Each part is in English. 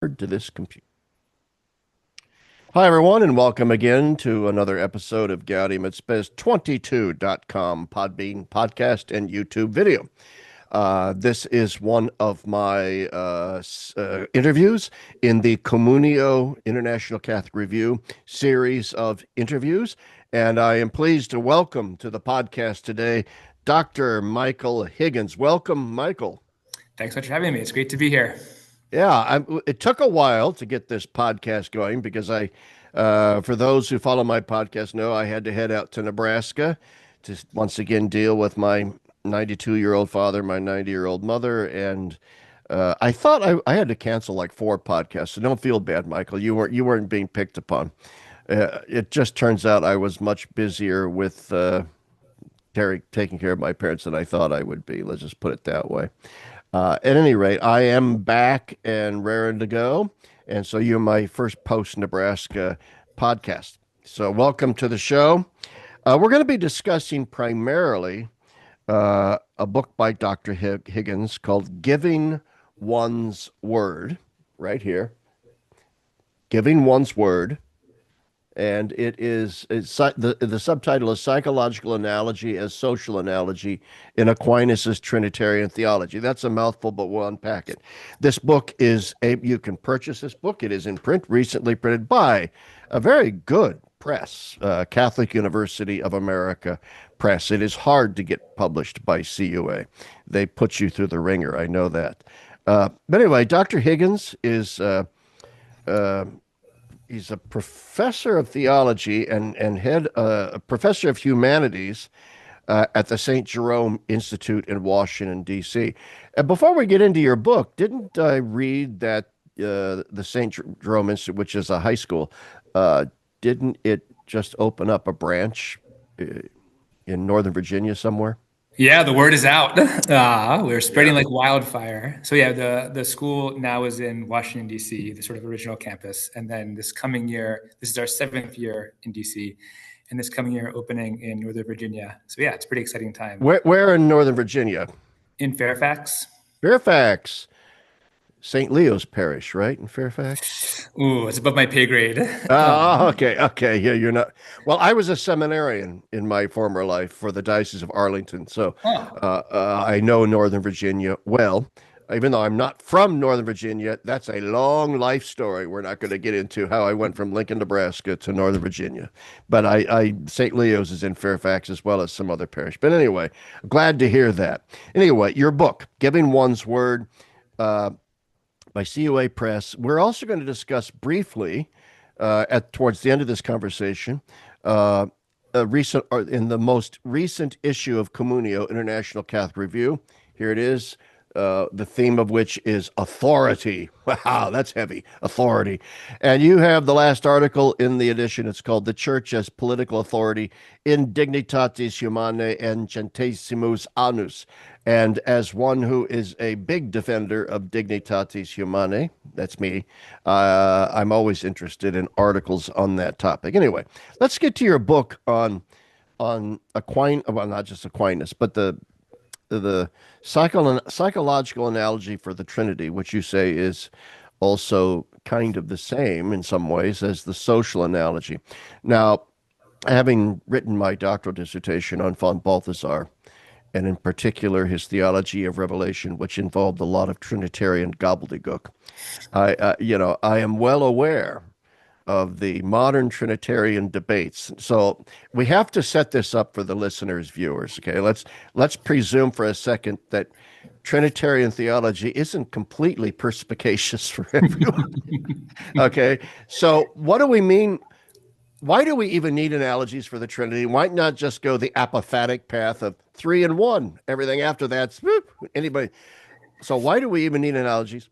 To this computer. Hi, everyone, and welcome again to another episode of Gaudium et Spes 22.com Podbean podcast and YouTube video. This is one of my interviews in the Communio International Catholic Review series of interviews, and I am pleased to welcome to the podcast today Dr. Michael Higgins. Welcome, Michael. Thanks so much for having me. It's great to be here. Yeah, it took a while to get this podcast going because for those who follow my podcast know I had to head out to Nebraska to once again deal with my 92-year-old father, my 90-year-old mother, and I thought I had to cancel like 4 podcasts. So don't feel bad, Michael. You weren't being picked upon. It just turns out I was much busier with taking care of my parents than I thought I would be. Let's just put it that way. At any rate, I am back and raring to go. And so you're my first post-Nebraska podcast. So welcome to the show. We're going to be discussing primarily a book by Dr. Higgins called Giving One's Word, right here. Giving One's Word. And the subtitle is Psychological Analogy as Social Analogy in Aquinas' Trinitarian Theology. That's a mouthful, but we'll unpack it. This book you can purchase this book. It is in print, recently printed by a very good press, Catholic University of America Press. It is hard to get published by CUA. They put you through the ringer, I know that. But anyway, Dr. Higgins is... He's a professor of theology and a professor of humanities at the St. Jerome Institute in Washington, D.C. And before we get into your book, didn't I read that the St. Jerome Institute, which is a high school, didn't it just open up a branch in Northern Virginia somewhere? Yeah, the word is out. We're spreading like wildfire. So yeah, the school now is in Washington, D.C., the sort of original campus. And then this coming year, this is our 7th year in D.C., and this coming year opening in Northern Virginia. So yeah, it's a pretty exciting time. Where in Northern Virginia? In Fairfax. Fairfax. St. Leo's Parish, right, in Fairfax? Ooh, it's above my pay grade. Okay. Yeah, you're not. Well, I was a seminarian in my former life for the Diocese of Arlington, so I know Northern Virginia well. Even though I'm not from Northern Virginia, that's a long life story. We're not going to get into how I went from Lincoln, Nebraska to Northern Virginia. But St. Leo's is in Fairfax as well as some other parish. But anyway, glad to hear that. Anyway, your book, Giving One's Word, by CUA Press. We're also going to discuss briefly towards the end of this conversation in the most recent issue of Communio International Catholic Review. Here it is. The theme of which is authority. Wow, that's heavy. Authority. And you have the last article in the edition. It's called The Church as Political Authority in Dignitatis Humanae and Centesimus Annus. And as one who is a big defender of Dignitatis Humanae, that's me, I'm always interested in articles on that topic. Anyway, let's get to your book on Aquinas, well, not just Aquinas, but the psychological analogy for the Trinity, which you say is also kind of the same in some ways as the social analogy. Now, having written my doctoral dissertation on von Balthasar, and in particular his theology of revelation, which involved a lot of Trinitarian gobbledygook, I am well aware of the modern Trinitarian debates. So we have to set this up for the listeners, viewers. Okay, let's presume for a second that Trinitarian theology isn't completely perspicacious for everyone. Okay, so what do we mean? Why do we even need analogies for the Trinity? Why not just go the apophatic path of 3 and 1? Everything after that's anybody. So why do we even need analogies?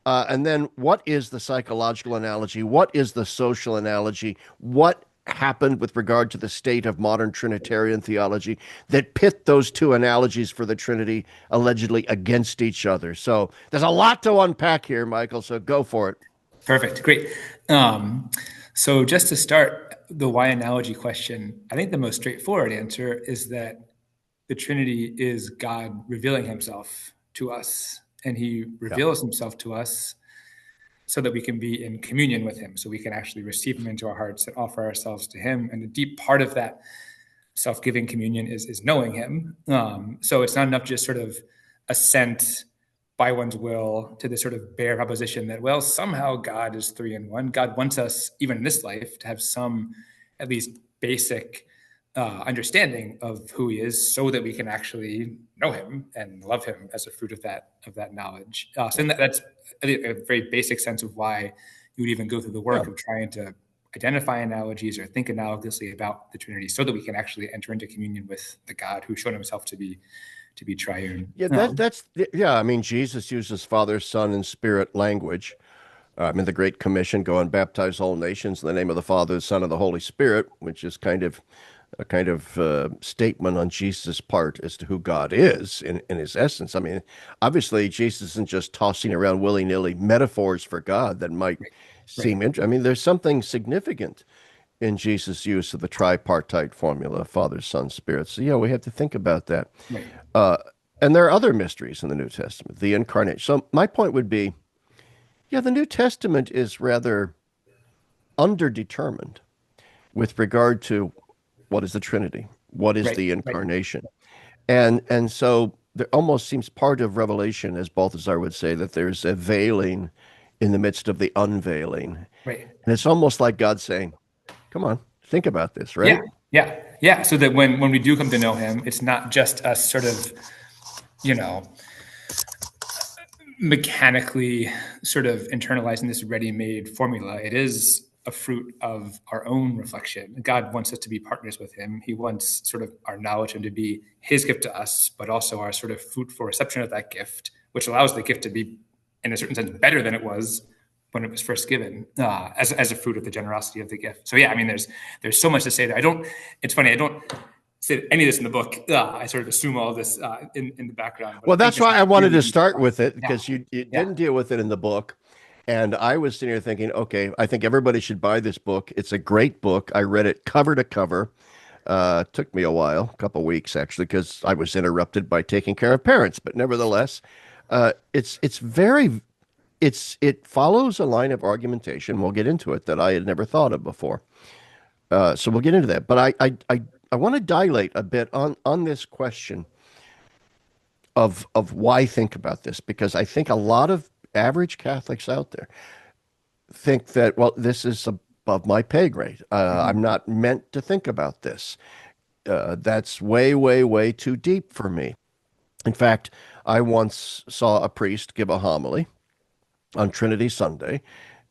And then what is the psychological analogy? What is the social analogy? What happened with regard to the state of modern Trinitarian theology that pit those two analogies for the Trinity allegedly against each other? So there's a lot to unpack here, Michael, so go for it. Perfect. Great. So just to start the why analogy question, I think the most straightforward answer is that the Trinity is God revealing himself to us, and he reveals himself to us so that we can be in communion with him, so we can actually receive him into our hearts and offer ourselves to him. And a deep part of that self-giving communion is knowing him. So it's not enough just sort of assent by one's will to this sort of bare proposition that, well, somehow God is three in one. God wants us, even in this life, to have some at least basic understanding of who he is, so that we can actually know him and love him as a fruit of that knowledge. So that's a very basic sense of why you would even go through the work of trying to identify analogies or think analogously about the Trinity, so that we can actually enter into communion with the God who showed himself to be triune. Yeah, yeah. I mean, Jesus uses Father, Son, and Spirit language. In the Great Commission, go and baptize all nations in the name of the Father, the Son, and the Holy Spirit, which is kind of a statement on Jesus' part as to who God is in his essence. I mean, obviously, Jesus isn't just tossing around willy-nilly metaphors for God that might seem interesting. I mean, there's something significant in Jesus' use of the tripartite formula, Father, Son, Spirit. So, yeah, we have to think about that. And there are other mysteries in the New Testament, the incarnation. So my point would be, yeah, the New Testament is rather underdetermined with regard to what is the Trinity, what is the incarnation. And so there almost seems part of Revelation, as Balthasar would say, that there's a veiling in the midst of the unveiling. And it's almost like God saying, come on, think about this, right? Yeah. So that when we do come to know him, it's not just us sort of, mechanically sort of internalizing this ready-made formula. It is a fruit of our own reflection. God wants us to be partners with him. He wants sort of our knowledge of him to be his gift to us, but also our sort of fruitful reception of that gift, which allows the gift to be, in a certain sense, better than it was when it was first given, as a fruit of the generosity of the gift. So yeah, I mean, there's so much to say there. It's funny, I don't say any of this in the book. I sort of assume all of this in the background. Well, that's why I wanted to start with it, because you didn't deal with it in the book. And I was sitting here thinking, okay, I think everybody should buy this book. It's a great book. I read it cover to cover. Took me a while, a couple of weeks actually, because I was interrupted by taking care of parents. But nevertheless, it follows a line of argumentation. We'll get into it that I had never thought of before. So we'll get into that. But I want to dilate a bit on this question of why think about this, because I think a lot of average Catholics out there think that, well, this is above my pay grade. I'm not meant to think about this. That's way, way, way too deep for me. In fact, I once saw a priest give a homily on Trinity Sunday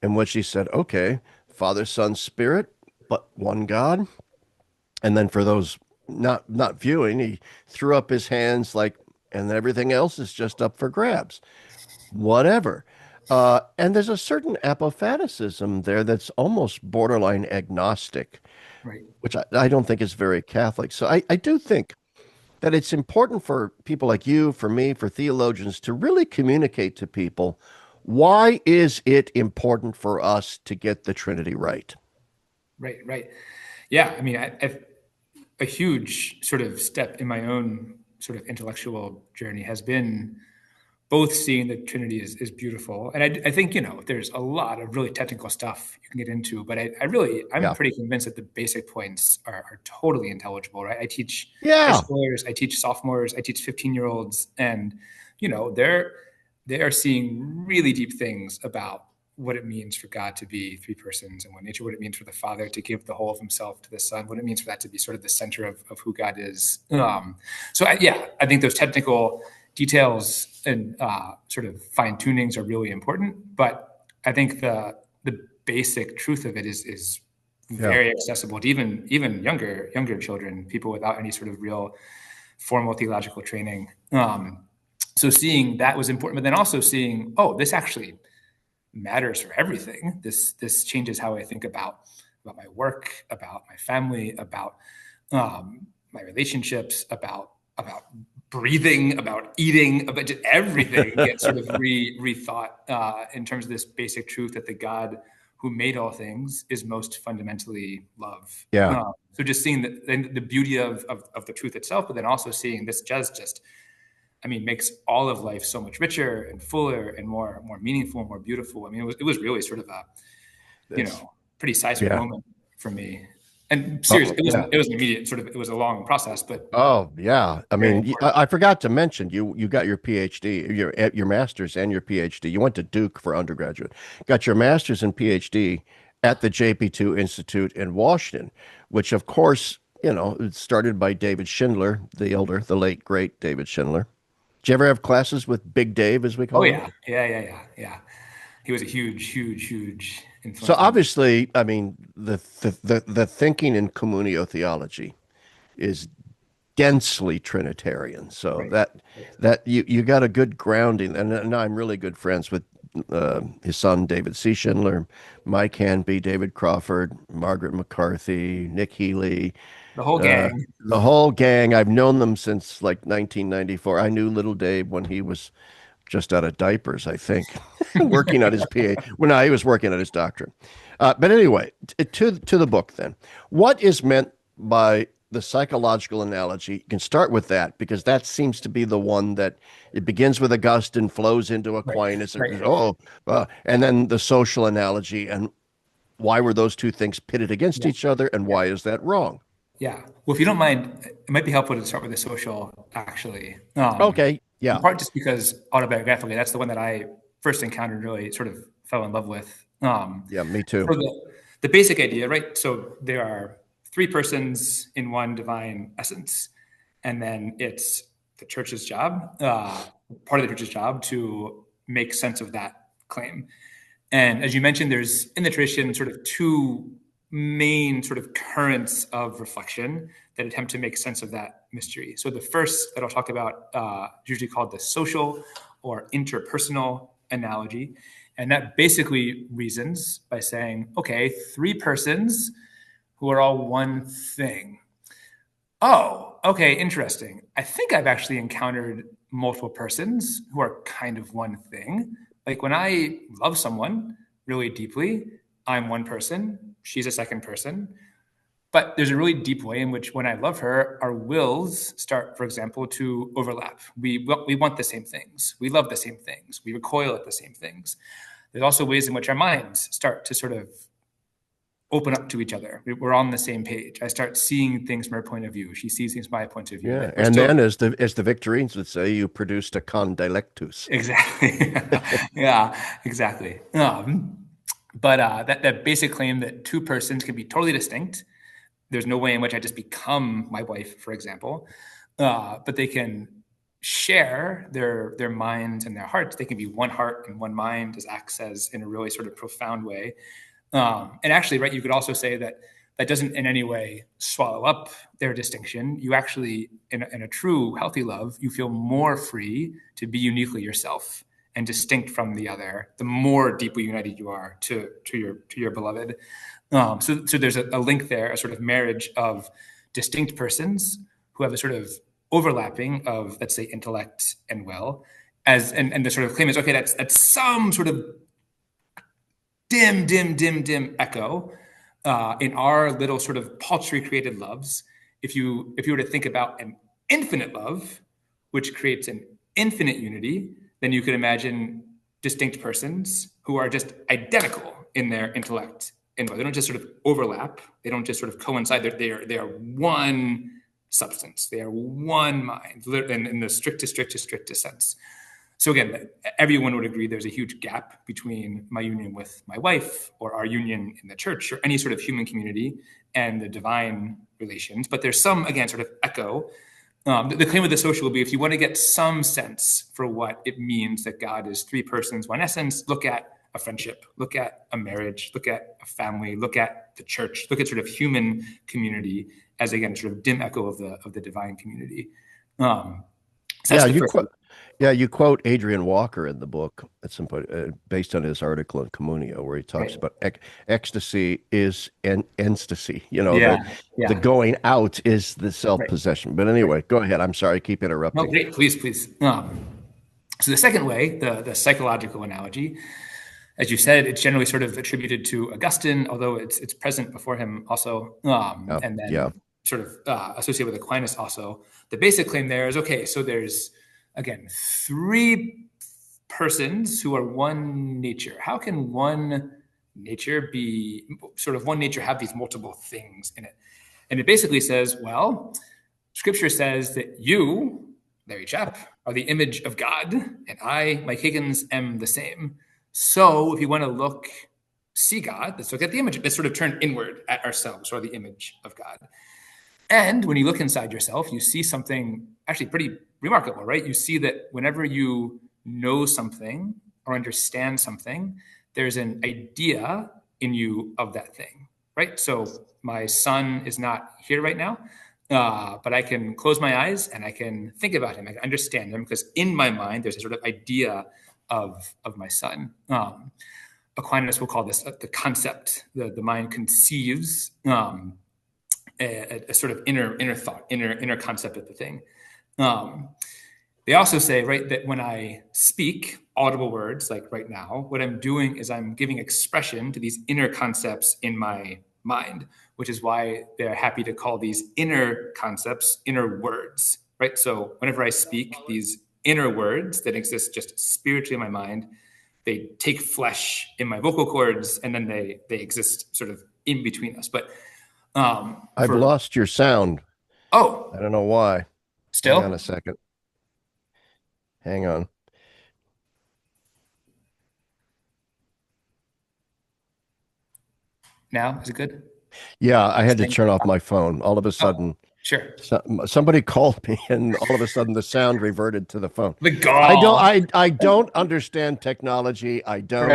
in which he said, okay, Father, Son, Spirit, but one God. And then for those not viewing, he threw up his hands like, and everything else is just up for grabs. Whatever. And there's a certain apophaticism there that's almost borderline agnostic, which I don't think is very Catholic. So I do think that it's important for people like you, for me, for theologians to really communicate to people, why is it important for us to get the Trinity right? Right. Yeah, I mean, a huge sort of step in my own sort of intellectual journey has been both seeing the Trinity is beautiful. And I think, there's a lot of really technical stuff you can get into, but I'm pretty convinced that the basic points are totally intelligible, right? I teach high schoolers, I teach sophomores, I teach 15-year-olds, and, they are seeing really deep things about what it means for God to be three persons in one nature, what it means for the Father to give the whole of himself to the Son, what it means for that to be sort of the center of who God is. I think those technical details and sort of fine tunings are really important, but I think the basic truth of it is very accessible to even younger children, people without any sort of real formal theological training. So seeing that was important, but then also seeing, this actually matters for everything. This changes how I think about my work, about my family, about my relationships, about breathing, about eating, about just everything gets sort of rethought in terms of this basic truth that the God who made all things is most fundamentally love. So just seeing the beauty of the truth itself, but then also seeing this just I mean, makes all of life so much richer and fuller and more meaningful and more beautiful. I mean, it was really sort of a, It's pretty seismic yeah. moment for me. And seriously, Oh yeah. it was an immediate sort of, it was a long process, but Oh yeah. I very mean, important. I forgot to mention you got your PhD, your master's and your PhD. You went to Duke for undergraduate. Got your master's and PhD at the JP2 Institute in Washington, which of course, it's started by David Schindler, the elder, the late great David Schindler. Did you ever have classes with Big Dave, as we Oh call him? yeah, yeah. He was a huge So influence on me. obviously, I mean, the thinking in communio theology is densely Trinitarian. So Right. that you got a good grounding, and I'm really good friends with his son David C. Schindler, Mike Hanby, David Crawford, Margaret McCarthy, Nick Healy, The whole uh, gang. the whole gang. I've known them since like 1994. I knew little Dave when he was just out of diapers, I think, working on his PA. Well, no, he was working on his doctorate. But anyway, to the book then. What is meant by the psychological analogy? You can start with that because that seems to be the one that it begins with Augustine, flows into Right, Aquinas, right. and then the social analogy. And why were those two things pitted against Yeah, each other, and yeah, why is that wrong? yeah. Well, if you don't mind, it might be helpful to start with the social, actually. Okay, In yeah, part just because autobiographically, that's the one that I first encountered and really sort of fell in love with. yeah, me too. So the basic idea, right? So there are three persons in one divine essence, and then it's the church's job, part of the church's job, to make sense of that claim. And as you mentioned, there's in the tradition sort of two main sort of currents of reflection that attempt to make sense of that mystery. So the first that I'll talk about is usually called the social or interpersonal analogy. And that basically reasons by saying, okay, three persons who are all one thing. Oh, okay, interesting. I think I've actually encountered multiple persons who are kind of one thing. Like when I love someone really deeply, I'm one person, she's a second person. But there's a really deep way in which when I love her, our wills start, for example, to overlap. We want the same things. We love the same things. We recoil at the same things. There's also ways in which our minds start to sort of open up to each other. We're on the same page. I start seeing things from her point of view. She sees things from my point of view. Yeah, But we're and still then as the Victorines would say, you produced a condilectus. exactly, yeah, exactly. But that basic claim that two persons can be totally distinct. There's no way in which I just become my wife, for example, but they can share their minds and their hearts. They can be one heart and one mind, as Axe says, in a really sort of profound way. And actually, right, you could also say that that doesn't in any way swallow up their distinction. You actually, in a true healthy love, you feel more free to be uniquely yourself and distinct from the other, the more deeply united you are to your beloved. So there's a link there, a sort of marriage of distinct persons who have a sort of overlapping of, let's say, intellect and will, and the sort of claim is, okay, that's some sort of dim echo in our little sort of paltry created loves. If you were to think about an infinite love, which creates an infinite unity, then you could imagine distinct persons who are just identical in their intellect. And they don't just sort of overlap. They don't just sort of coincide. They are one substance. They are one mind in the strictest sense. So again, everyone would agree there's a huge gap between my union with my wife or our union in the church or any sort of human community and the divine relations. But there's some, again, sort of echo. The claim of the social will be if you want to get some sense for what it means that God is three persons, one essence, look at a friendship, look at a marriage, look at a family, look at the church, look at sort of human community as, again, sort of dim echo of the divine community. So that's Yeah, the first. you quote Adrian Walker in the book at some point, based on his article in Communio, where he talks Right. about ecstasy is an ecstasy. Yeah, The yeah, going out is the right, self-possession. But right. anyway, go ahead. I'm sorry, I keep No, interrupting. great, please. So the second way, the psychological analogy, as you said, it's generally sort of attributed to Augustine, although it's present before him also, Yeah, and yeah, then sort of associated with Aquinas also. The basic claim there is, okay, so there's again, three persons who are one nature. How can one nature be sort of one nature have these multiple things in it? And it basically says, well, Scripture says that you, Larry Chapp, are the image of God, and I, Mike Higgins, am the same. So if you want to see God, let's look at the image. Let's sort of turn inward at ourselves, or the image of God. And when you look inside yourself, you see something actually pretty remarkable, right? You see that whenever you know something or understand something, there's an idea in you of that thing, right? So my son is not here right now, but I can close my eyes and I can think about him. I can understand him because in my mind, there's a sort of idea of my son. Aquinas will call this the concept. The mind conceives a sort of inner thought, inner concept of the thing. They also say, right, that when I speak audible words, like right now, what I'm doing is I'm giving expression to these inner concepts in my mind, which is why they're happy to call these inner concepts inner words, right? So whenever I speak these inner words that exist just spiritually in my mind, they take flesh in my vocal cords, and then they exist sort of in between us. But I've lost your sound. Oh, I don't know why. Still? Hang on a second. Hang on. Now, is it good? Yeah, I had to turn off my phone. All of a sudden, sure. Somebody called me, and all of a sudden, the sound reverted to the phone. The gall. I don't understand technology. I don't.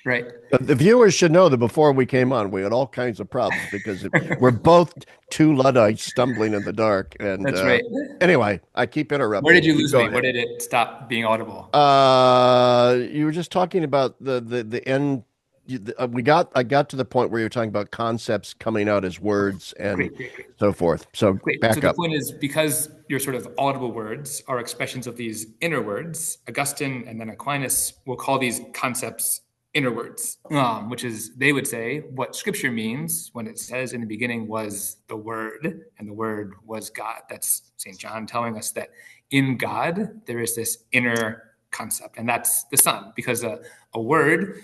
Right. But the viewers should know that before we came on, we had all kinds of problems because we're both two Luddites stumbling in the dark. And that's right. Anyway, I keep interrupting. Where did you lose me? Where did it stop being audible? You were just talking about the end. I got to the point where you're talking about concepts coming out as words and great. so forth. So back so up. The point is, because your sort of audible words are expressions of these inner words, Augustine and then Aquinas will call these concepts inner words, which is, they would say, what Scripture means when it says in the beginning was the Word, and the Word was God. That's St. John telling us that in God there is this inner concept, and that's the Son, because a word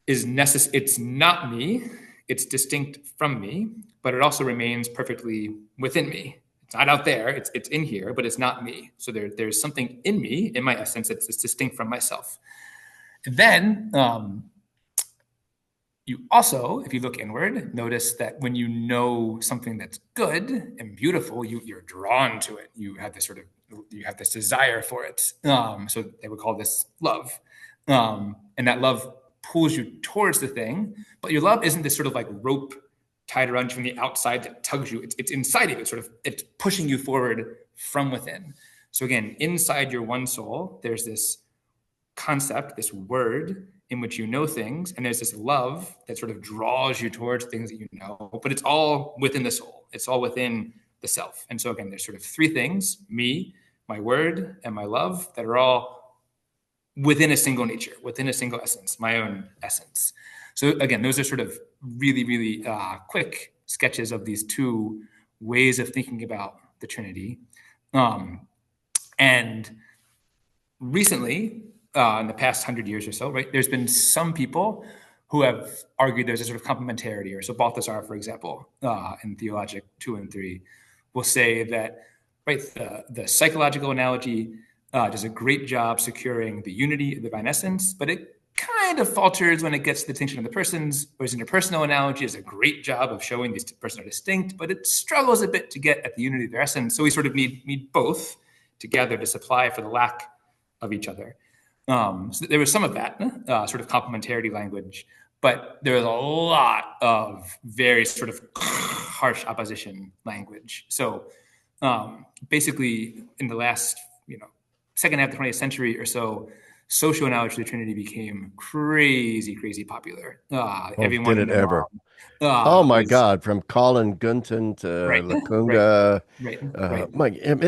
is necessary. It's not me, it's distinct from me, but it also remains perfectly within me. It's not out there, it's in here, but it's not me. So there's something in me, in my essence, it's distinct from myself. And then you also, if you look inward, notice that when you know something that's good and beautiful, you're drawn to it. You have this desire for it. So they would call this love. And that love pulls you towards the thing, but your love isn't this sort of like rope tied around you from the outside that tugs you. It's inside of it, it's pushing you forward from within. So again, inside your one soul, there's this concept, this word in which you know things, and there's this love that sort of draws you towards things that you know, but it's all within the soul. It's all within the self. And so again, there's sort of three things: me, my word, and my love, that are all within a single nature, within a single essence, my own essence. So again, those are sort of really, really quick sketches of these two ways of thinking about the Trinity. And recently, in the past 100 years or so, right, there's been some people who have argued there's a sort of complementarity. Or so Balthasar, for example, in Theologic 2 and 3, will say that, right, the psychological analogy does a great job securing the unity of the divine essence, but it kind of falters when it gets to the distinction of the persons, whereas interpersonal analogy does a great job of showing these persons are distinct, but it struggles a bit to get at the unity of their essence. So we sort of need both together to supply for the lack of each other. So there was some of that sort of complementarity language, but there was a lot of very sort of harsh opposition language. So basically, in the last second half of the 20th century or so, social analogy to the Trinity became crazy popular. Everyone did it ever? Oh my God! From Colin Gunton to Lacunga,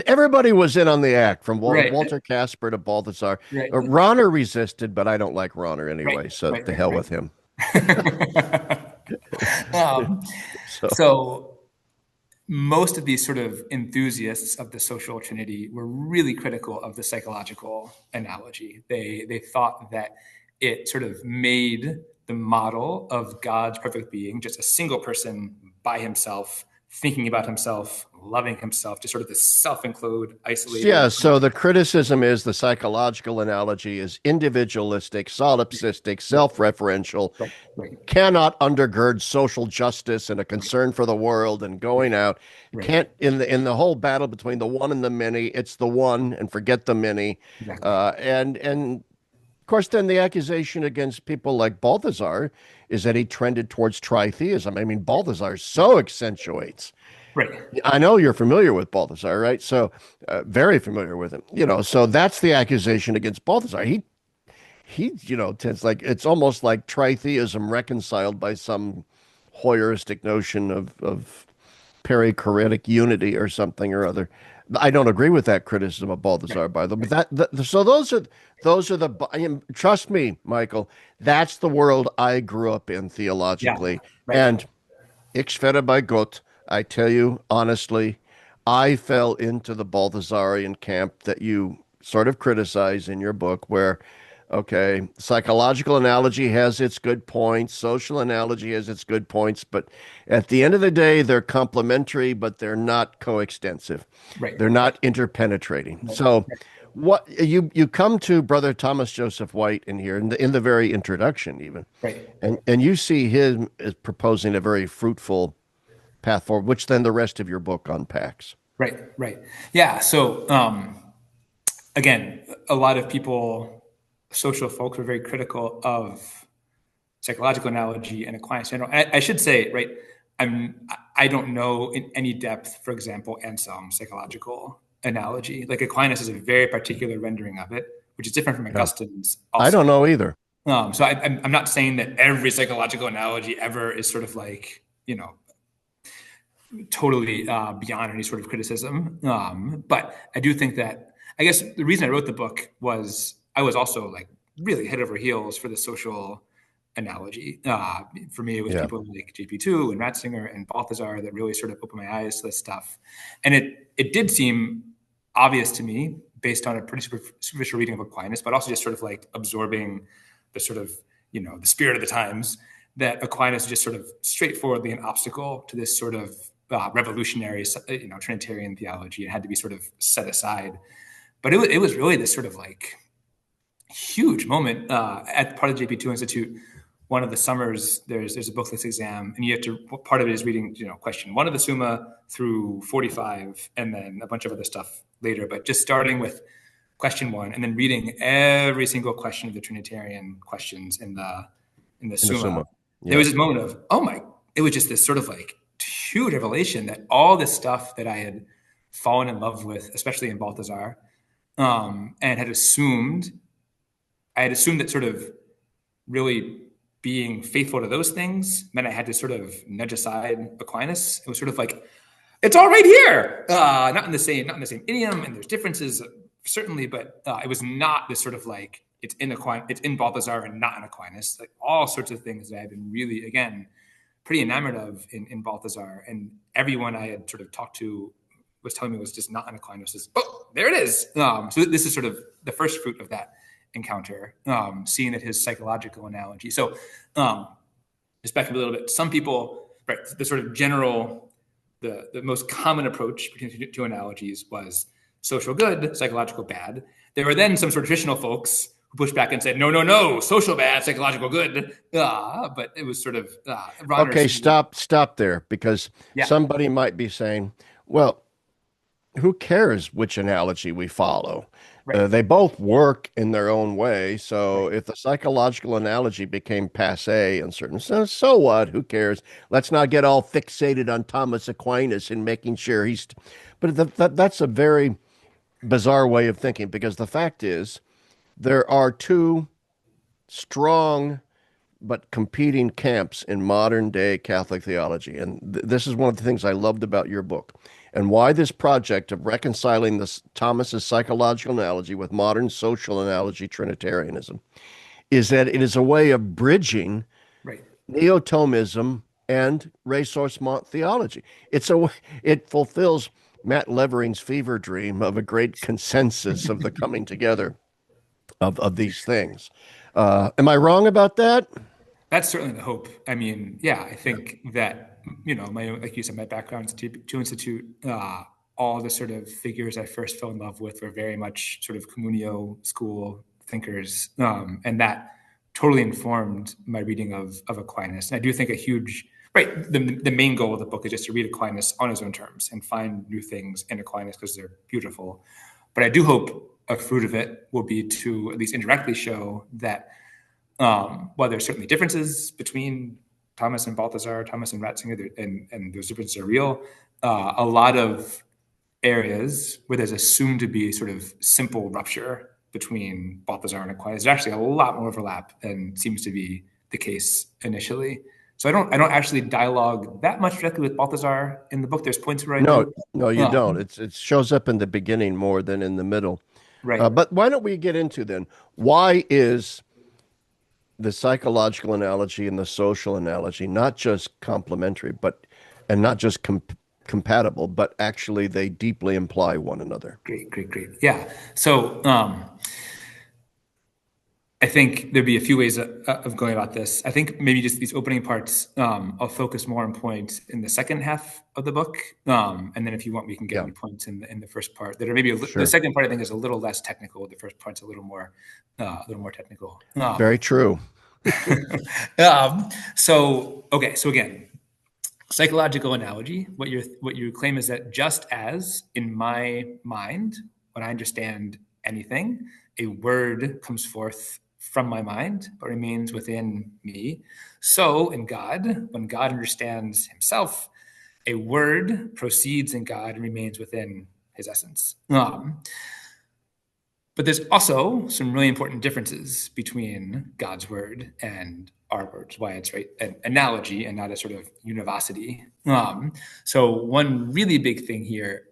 everybody was in on the act. From Walter Casper to Balthasar. Ronner resisted, but I don't like Ronner anyway. So to hell with him. So most of these sort of enthusiasts of the social trinity were really critical of the psychological analogy. They thought that it sort of made the model of God's perfect being just a single person by himself, thinking about himself, loving himself, just sort of this self-enclosed, isolated. Yeah, so the criticism is the psychological analogy is individualistic, solipsistic, self-referential, Right, right, cannot undergird social justice and a concern for the world and going out. right. Can't in the whole battle between the one and the many, it's the one and forget the many. Exactly. And of course, then the accusation against people like Balthasar is that he trended towards tritheism. I mean, Balthasar so accentuates. Right. I know you're familiar with Balthasar, right? So, very familiar with him. So that's the accusation against Balthasar. Tends like it's almost like tritheism reconciled by some Hoyeristic notion of perichoretic unity or something or other. I don't agree with that criticism of Balthasar, by the way. So those are trust me, Michael. That's the world I grew up in Yeah. theologically, Right. and ich werde bei Gott. I tell you honestly, I fell into the Balthasarian camp that you sort of criticize in your book, where, okay, psychological analogy has its good points, social analogy has its good points, but at the end of the day, they're complementary, but they're not coextensive. Right. They're not interpenetrating. Right. So, what you come to Brother Thomas Joseph White in here in the very introduction, even, Right. and you see him as proposing a very fruitful path forward, which then the rest of your book unpacks. Right. Right. Yeah. So again, a lot of people, social folks, were very critical of psychological analogy and Aquinas in general. I should say, right, I don't know in any depth, for example, Anselm's psychological analogy. Like Aquinas is a very particular rendering of it, which is different from Yeah. Augustine's. Also. I don't know either. So I'm not saying that every psychological analogy ever is sort of like, totally beyond any sort of criticism. But I do think that, I guess the reason I wrote the book was I was also like really head over heels for the social analogy. For me, it was people like JP2 and Ratzinger and Balthasar that really sort of opened my eyes to this stuff. And it did seem obvious to me based on a pretty superficial reading of Aquinas, but also just sort of like absorbing the sort of, the spirit of the times, that Aquinas is just sort of straightforwardly an obstacle to this sort of revolutionary, Trinitarian theology. It had to be sort of set aside. But it was really this sort of like huge moment at part of the JP2 Institute. One of the summers, there's a booklets exam, and you have to, part of it is reading, question 1 of the Summa through 45, and then a bunch of other stuff later. But just starting with question 1, and then reading every single question of the Trinitarian questions in the Summa. Yeah. There was this moment of, it was just this sort of like huge revelation that all this stuff that I had fallen in love with, especially in Balthasar, and had assumed that sort of really being faithful to those things meant I had to sort of nudge aside Aquinas. It was sort of like, it's all right here, not in the same idiom, and there's differences certainly, but it was not this sort of like it's in Balthasar and not in Aquinas. Like all sorts of things that I've been really, again, pretty enamored of in Balthasar, and everyone I had sort of talked to was telling me was just not in Aquinas. There it is. So this is sort of the first fruit of that encounter, seeing that his psychological analogy. So just back up a little bit. Some people, right, the sort of general, the most common approach between two analogies was social good, psychological bad. There were then some sort of traditional folks who pushed back and said, no, social bad, psychological good. But it was sort of okay, stop there, because somebody might be saying, well, who cares which analogy we follow? Right. They both work in their own way. So if the psychological analogy became passe in certain sense, so what? Who cares? Let's not get all fixated on Thomas Aquinas and making sure he's. But that's a very bizarre way of thinking, because the fact is there are two strong but competing camps in modern day Catholic theology. And this is one of the things I loved about your book, and why this project of reconciling Thomas's psychological analogy with modern social analogy Trinitarianism is that it is a way of bridging Neo-Thomism and ressourcement theology. It fulfills Matt Levering's fever dream of a great consensus of the coming together of these things. Am I wrong about that? That's certainly the hope. I mean, yeah, I think that, like you said, my background is to institute, all the sort of figures I first fell in love with were very much sort of Communio school thinkers. And that totally informed my reading of Aquinas. And I do think right, the main goal of the book is just to read Aquinas on his own terms and find new things in Aquinas because they're beautiful. But I do hope a fruit of it will be to at least indirectly show that while there's certainly differences between Thomas and Balthasar, Thomas and Ratzinger, and those differences are real, a lot of areas where there's assumed to be sort of simple rupture between Balthasar and Aquinas, there's actually a lot more overlap than seems to be the case initially. So I don't actually dialogue that much directly with Balthasar in the book. There's points where I do. No, you don't. It shows up in the beginning more than in the middle. Right. But why don't we get into then? Why is the psychological analogy and the social analogy not just complementary, and not just compatible, but actually they deeply imply one another? Great. Yeah. So I think there'd be a few ways of going about this. I think maybe just these opening parts, I'll focus more on points in the second half of the book. And then if you want, we can get any points in the first part that are maybe the second part I think is a little less technical. The first part's a little more technical. Very true. So again, psychological analogy, what you claim is that just as in my mind, when I understand anything, a word comes forth from my mind, but remains within me. So in God, when God understands himself, a word proceeds in God and remains within his essence. But there's also some really important differences between God's word and our words, why it's right an analogy and not a sort of univocity. So one really big thing here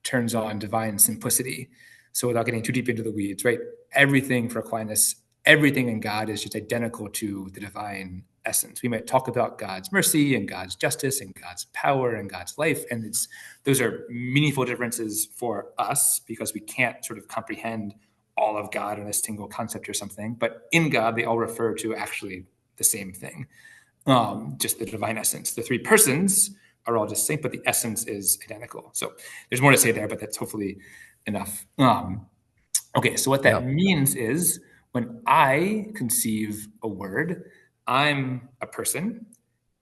turns on divine simplicity. So without getting too deep into the weeds, right? Everything for Aquinas, everything in God is just identical to the divine essence. We might talk about God's mercy and God's justice and God's power and God's life. And those are meaningful differences for us because we can't sort of comprehend all of God in a single concept or something. But in God, they all refer to actually the same thing, just the divine essence. The three persons are all distinct, but the essence is identical. So there's more to say there, but that's hopefully enough. Okay, so what that means is when I conceive a word, I'm a person,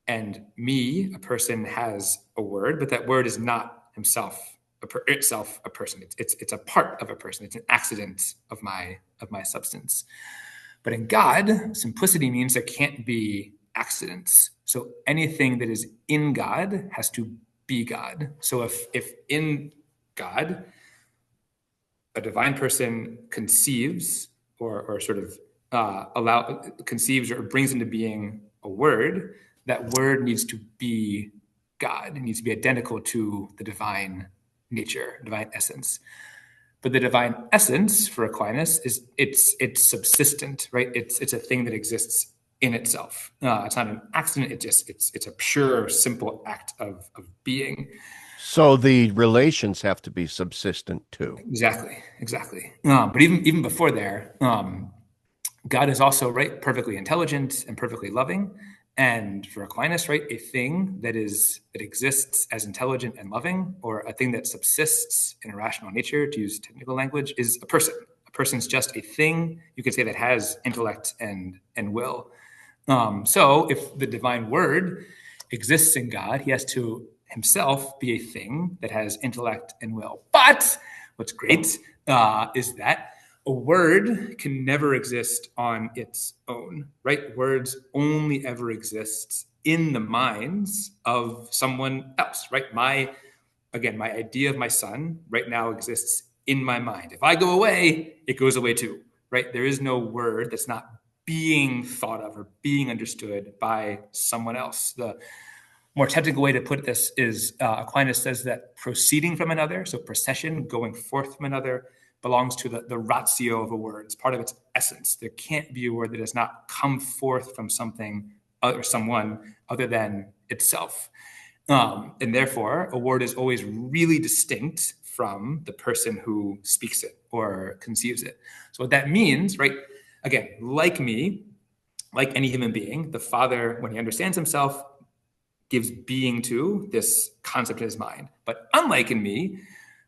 and me, a person, has a word, but that word is not itself a person. It's a part of a person. It's an accident of my substance. But in God, simplicity means there can't be accidents. So anything that is in God has to be God. So if in God, a divine person conceives or sort of conceives or brings into being a word, that word needs to be God. It needs to be identical to the divine nature, divine essence. But the divine essence for Aquinas is it's subsistent, right? It's a thing that exists in itself. It's not an accident. It's a pure, simple act of being. So the relations have to be subsistent too. Exactly. But even before there, God is also, right, perfectly intelligent and perfectly loving. And for Aquinas, right, a thing that exists as intelligent and loving, or a thing that subsists in a rational nature, to use technical language, is a person. A person's just a thing, you could say, that has intellect and will. So if the divine word exists in God, he has to himself be a thing that has intellect and will. But what's great is that a word can never exist on its own, right? Words only ever exist in the minds of someone else, right? My idea of my son right now exists in my mind. If I go away, it goes away too, right? There is no word that's not being thought of or being understood by someone else. The more technical way to put this is Aquinas says that proceeding from another, so procession, going forth from another, belongs to the ratio of a word. It's part of its essence. There can't be a word that does not come forth from something or someone other than itself. And therefore, a word is always really distinct from the person who speaks it or conceives it. So what that means, right, again, like me, like any human being, the Father, when he understands himself, gives being to this concept in his mind. But unlike in me,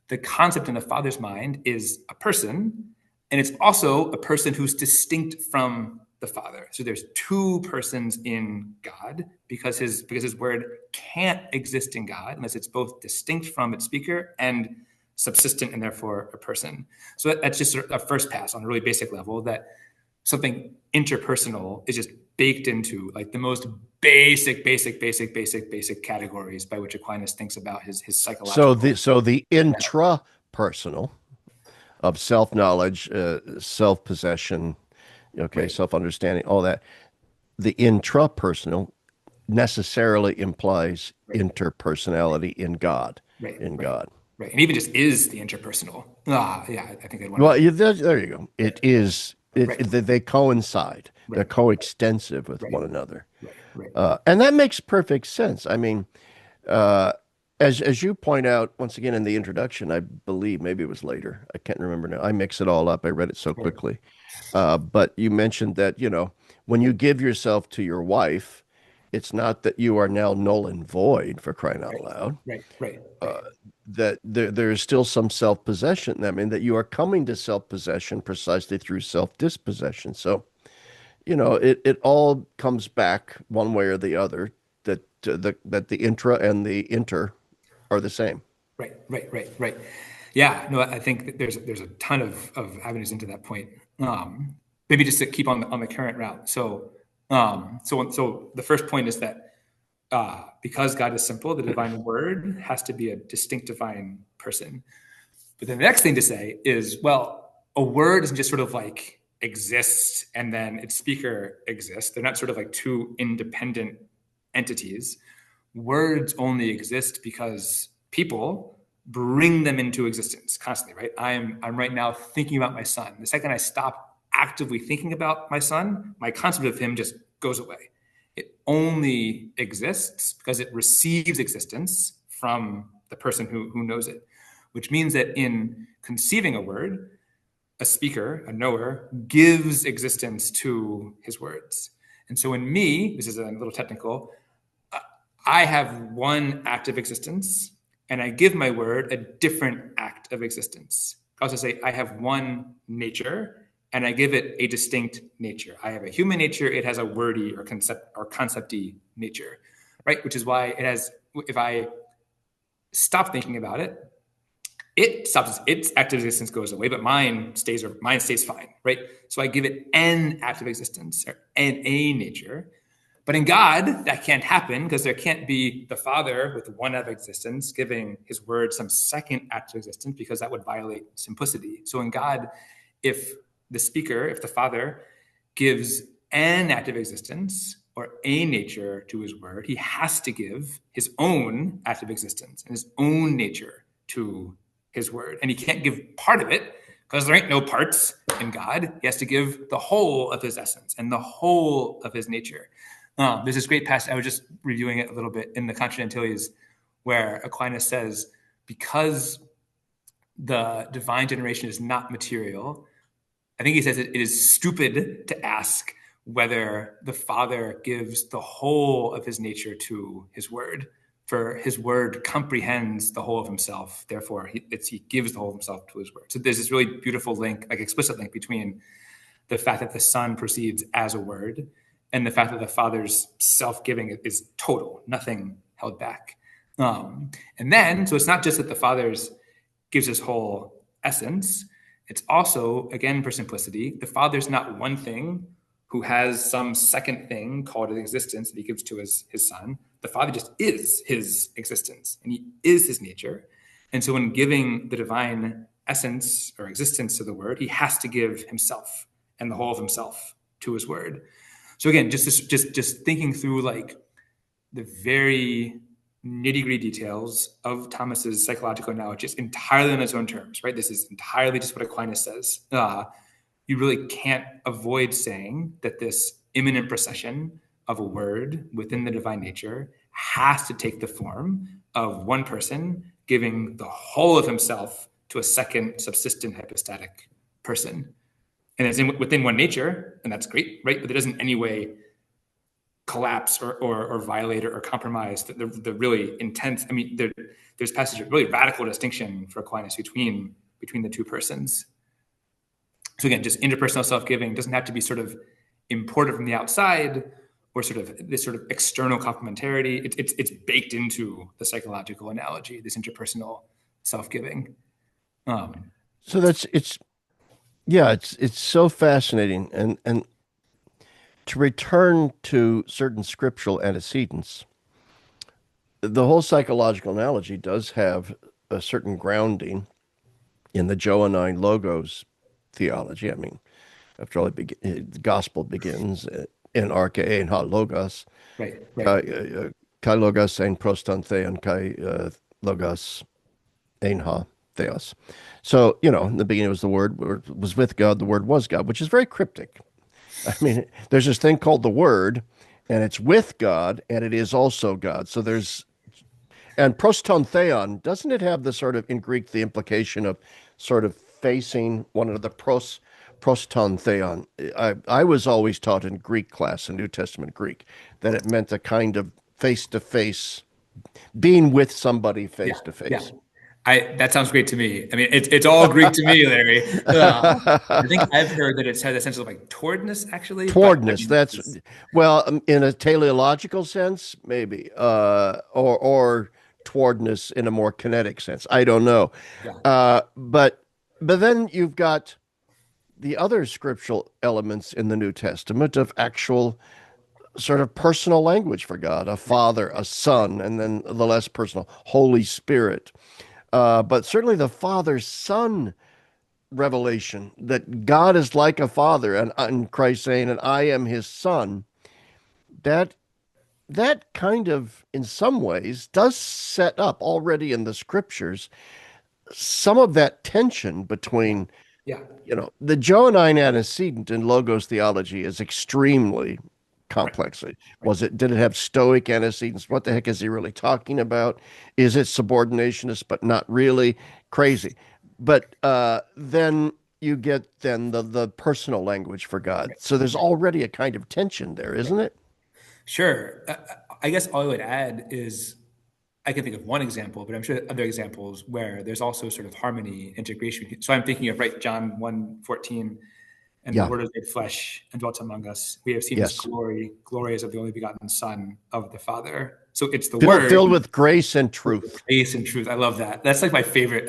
the concept in the Father's mind is a person, and it's also a person who's distinct from the Father. So there's two persons in God because his word can't exist in God unless it's both distinct from its speaker and subsistent and therefore a person. So that's just a first pass on a really basic level, that something interpersonal is just baked into like the most basic categories by which Aquinas thinks about his psychological. So the intrapersonal of self-knowledge, self-possession, okay, right, self-understanding, all that. The intrapersonal necessarily implies right, interpersonality in God. Right. In right. God. Right. And even just is the interpersonal. Yeah, I think I'd want well, there you go. It is. Right. They coincide. Right. They're coextensive with right, one another. Right. And that makes perfect sense. I mean, as you point out, once again in the introduction, I believe, maybe it was later. I can't remember now. I mix it all up. I read it so quickly. But you mentioned that, when you give yourself to your wife, it's not that you are now null and void, for crying out loud. Right. That there is still some self-possession. I mean, that you are coming to self-possession precisely through self-dispossession. So, it all comes back one way or the other, that the intra and the inter are the same. Right. Yeah, no, I think there's a ton of avenues into that point. Maybe just to keep on the current route. So the first point is that because God is simple, the divine word has to be a distinct divine person. But then the next thing to say is, well, a word isn't just sort of like exists and then its speaker exists. They're not sort of like two independent entities. Words only exist because people bring them into existence constantly, right? I'm right now thinking about my son. The second I stop actively thinking about my son, my concept of him just goes away. It only exists because it receives existence from the person who knows it, which means that in conceiving a word, a speaker, a knower, gives existence to his words. And so in me, this is a little technical, I have one act of existence, and I give my word a different act of existence. I also say I have one nature, and I give it a distinct nature. I have a human nature, it has a wordy or concepty nature, right? Which is why it has, if I stop thinking about it, it stops, its active existence goes away, but mine stays fine, right? So I give it an active existence or a nature. But in God, that can't happen because there can't be the Father with one act of existence giving his word some second act of existence, because that would violate simplicity. So in God, if the Father gives an act of existence or a nature to his word, he has to give his own act of existence and his own nature to his word. And he can't give part of it because there ain't no parts in God. He has to give the whole of his essence and the whole of his nature. There's this great passage, I was just reviewing it a little bit in the Contra Gentilius, where Aquinas says, because the divine generation is not material, I think he says it is stupid to ask whether the Father gives the whole of his nature to his word, for his word comprehends the whole of himself. Therefore, he gives the whole of himself to his word. So there's this really beautiful link, like explicit link, between the fact that the Son proceeds as a word and the fact that the Father's self-giving is total, nothing held back. And then, so it's not just that the Father's gives his whole essence, it's also, again, for simplicity, the Father's not one thing who has some second thing called his existence that he gives to his Son. The Father just is his existence, and he is his nature. And so when giving the divine essence or existence to the word, he has to give himself and the whole of himself to his word. So again, just thinking through like the very nitty-gritty details of Thomas's psychological analogy, just entirely on its own terms, right? This is entirely just what Aquinas says. You really can't avoid saying that this imminent procession of a word within the divine nature has to take the form of one person giving the whole of himself to a second subsistent hypostatic person. And it's within one nature, and that's great, right? But it doesn't in any way collapse or violate or compromise the really intense. I mean, there's passage of really radical distinction for Aquinas between the two persons. So again, just interpersonal self-giving doesn't have to be sort of imported from the outside or sort of this sort of external complementarity. It's baked into the psychological analogy, this interpersonal self-giving. So it's so fascinating, and to return to certain scriptural antecedents, the whole psychological analogy does have a certain grounding in the Johannine logos theology. I mean, after all, the gospel begins in arche en ha logos, Right. kai logos en proston theon, kai logos en ha theos. So, in the beginning was the Word was with God, the Word was God, which is very cryptic. I mean, there's this thing called the Word, and it's with God, and it is also God. So and proston theon, doesn't it have the sort of, in Greek, the implication of sort of facing one another, proston theon? I was always taught in Greek class, in New Testament Greek, that it meant a kind of face-to-face, being with somebody face-to-face. Yeah. That sounds great to me. I mean, it's all Greek to me, Larry. I think I've heard that it's had a sense of like towardness, actually. Towardness. Well, in a teleological sense, maybe, or towardness in a more kinetic sense. I don't know. Yeah. But then you've got the other scriptural elements in the New Testament of actual sort of personal language for God, a Father, a Son, and then the less personal, Holy Spirit. But certainly the Father-Son revelation that God is like a father, and Christ saying, and I am his son, that kind of, in some ways, does set up already in the scriptures some of that tension between, Yeah. The Johannine antecedent in logos theology is extremely complex. Right. Did it have Stoic antecedents? What the heck is he really talking about? Is it subordinationist, but not really? Crazy. But then you get the personal language for God. So there's already a kind of tension there, isn't it? Sure. I guess all I would add is I can think of one example, but I'm sure other examples where there's also sort of harmony, integration. So I'm thinking of, right, John 1:14, and the Yeah. Word was made flesh and dwelt among us. We have seen his Yes. glory as of the only begotten Son of the Father. So it's the Filled, Word, filled with grace and truth. grace and truth. I love that. That's like my favorite.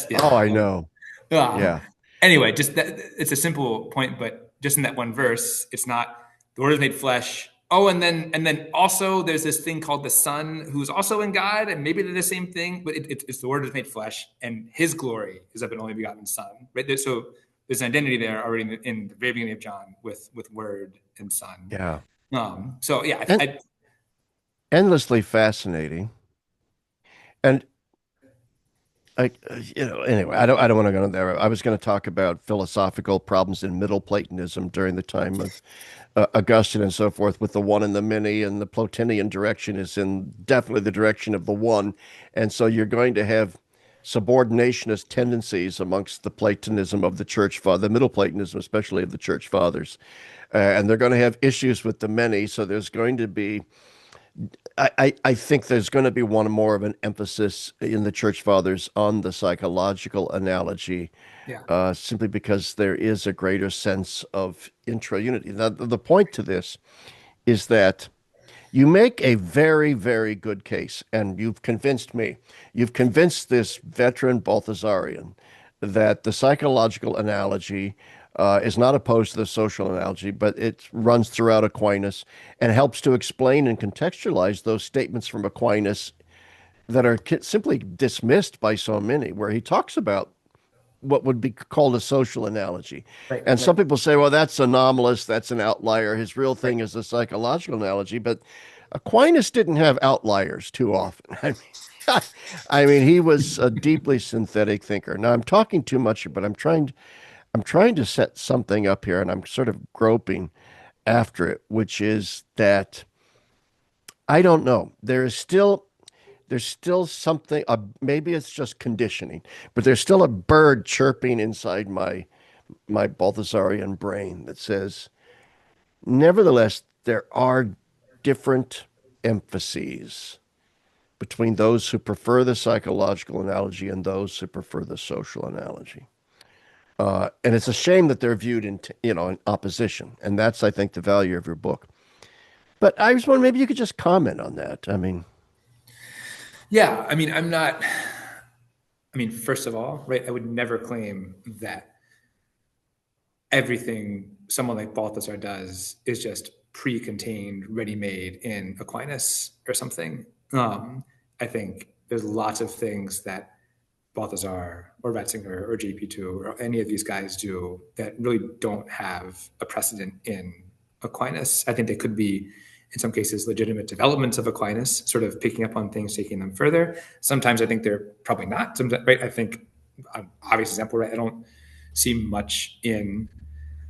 Yeah. Oh, I know. Yeah. Anyway, just that, it's a simple point, but just in that one verse, it's not the Word is made flesh. Oh, and then also there's this thing called the Son, who's also in God, and maybe they're the same thing, but it's the Word is made flesh, and His glory is of an only begotten Son. Right. So there's an identity there already in the very beginning of John with Word and Son. Yeah. So yeah, Endlessly fascinating. And anyway, I don't want to go there. I was going to talk about philosophical problems in Middle Platonism during the time of Augustine and so forth, with the one and the many, and the Plotinian direction is in definitely the direction of the one. And so you're going to have subordinationist tendencies amongst the Platonism of the Church Father, the Middle Platonism, especially of the Church Fathers. And they're going to have issues with the many. So there's going to be, I think there's going to be one more of an emphasis in the Church Fathers on the psychological analogy, simply because there is a greater sense of intra-unity. Now, the point to this is that you make a very, very good case, and you've convinced me. You've convinced this veteran Balthasarian that the psychological analogy is not opposed to the social analogy, but it runs throughout Aquinas and helps to explain and contextualize those statements from Aquinas that are simply dismissed by so many, where he talks about what would be called a social analogy. And some people say, well, that's anomalous, that's an outlier. His real thing is a psychological analogy. But Aquinas didn't have outliers too often. I mean, he was a deeply synthetic thinker. Now, I'm talking too much, but I'm trying to set something up here, and I'm sort of groping. after it, which is that I don't know. There's still something. Maybe it's just conditioning, but there's still a bird chirping inside my Balthasarian brain that says, nevertheless, there are different emphases between those who prefer the psychological analogy and those who prefer the social analogy. And it's a shame that they're viewed in opposition. And that's, I think, the value of your book. But I was wondering, maybe you could just comment on that. I mean, Yeah, I mean, I'm not. I mean, first of all, right, I would never claim that everything someone like Balthasar does is just pre-contained, ready-made in Aquinas or something. I think there's lots of things that Balthasar or Ratzinger or JP2 or any of these guys do that really don't have a precedent in Aquinas. I think they could be, in some cases, legitimate developments of Aquinas, sort of picking up on things, taking them further. Sometimes I think they're probably not. Sometimes, right? I think, obvious example, right? I don't see much in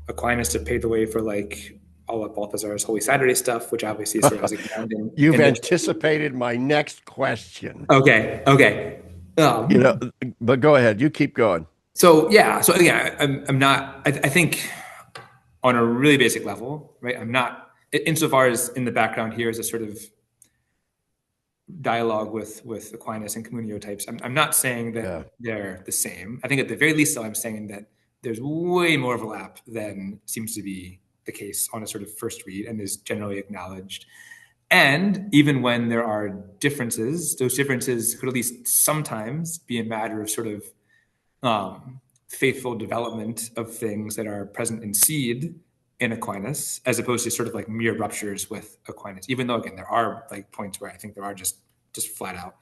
Aquinas to pave the way for like all of Balthasar's Holy Saturday stuff, which obviously sort of has a ground you've in the anticipated my next question. Okay. You know, Um, but go ahead. You keep going. so yeah, so again, I'm not. I think on a really basic level, right? I'm not insofar as in the background here is a sort of dialogue with Aquinas and Communio types. I'm not saying that Yeah. they're the same. I think at the very least, though, I'm saying that there's way more overlap than seems to be the case on a sort of first read and is generally acknowledged. And even when there are differences, those differences could at least sometimes be a matter of sort of faithful development of things that are present in seed in Aquinas, as opposed to sort of like mere ruptures with Aquinas. Even though, again, there are like points where I think there are just flat out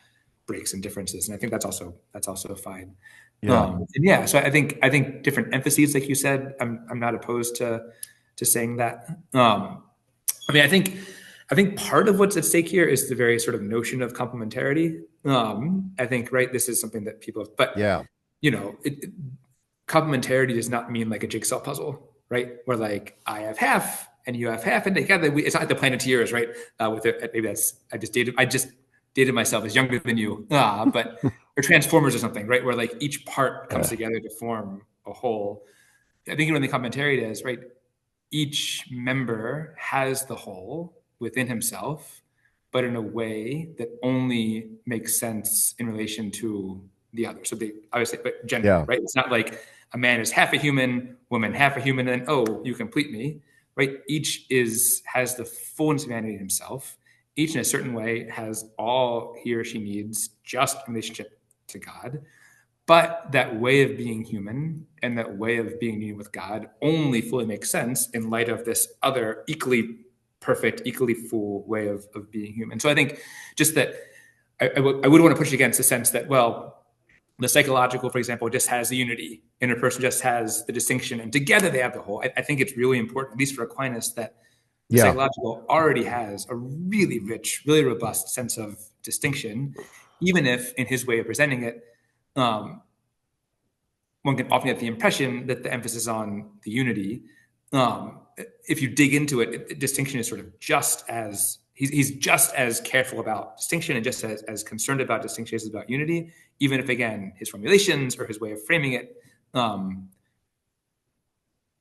breaks and differences, and I think that's also fine. Yeah. And yeah, so I think different emphases, like you said, I'm not opposed to saying that. I mean, I think part of what's at stake here is the very sort of notion of complementarity. I think, right, this is something that people have, but Yeah. complementarity does not mean like a jigsaw puzzle, right? Where like I have half and you have half, and together it's not like the Planeteers, right? With it, maybe that's I just dated myself as younger than you, but or Transformers or something, right? Where like each part comes Yeah. together to form a whole. I think when the complementarity is right, each member has the whole within himself, but in a way that only makes sense in relation to the other. So they obviously, but gender, Yeah. right? It's not like a man is half a human, woman half a human, and then oh, you complete me, right? Each has the fullness of humanity in himself. Each in a certain way has all he or she needs just in relationship to God. But that way of being human and that way of being union with God only fully makes sense in light of this other equally perfect, equally full way of being human. So I think just that I would want to push against the sense that, well, the psychological, for example, just has the unity, interpersonal just has the distinction, and together they have the whole. I think it's really important, at least for Aquinas, that the Yeah. psychological already has a really rich, really robust sense of distinction, even if in his way of presenting it, um, one can often get the impression that the emphasis on the unity, if you dig into it, distinction is sort of just as he's just as careful about distinction and just as concerned about distinction as about unity, even if again his formulations or his way of framing it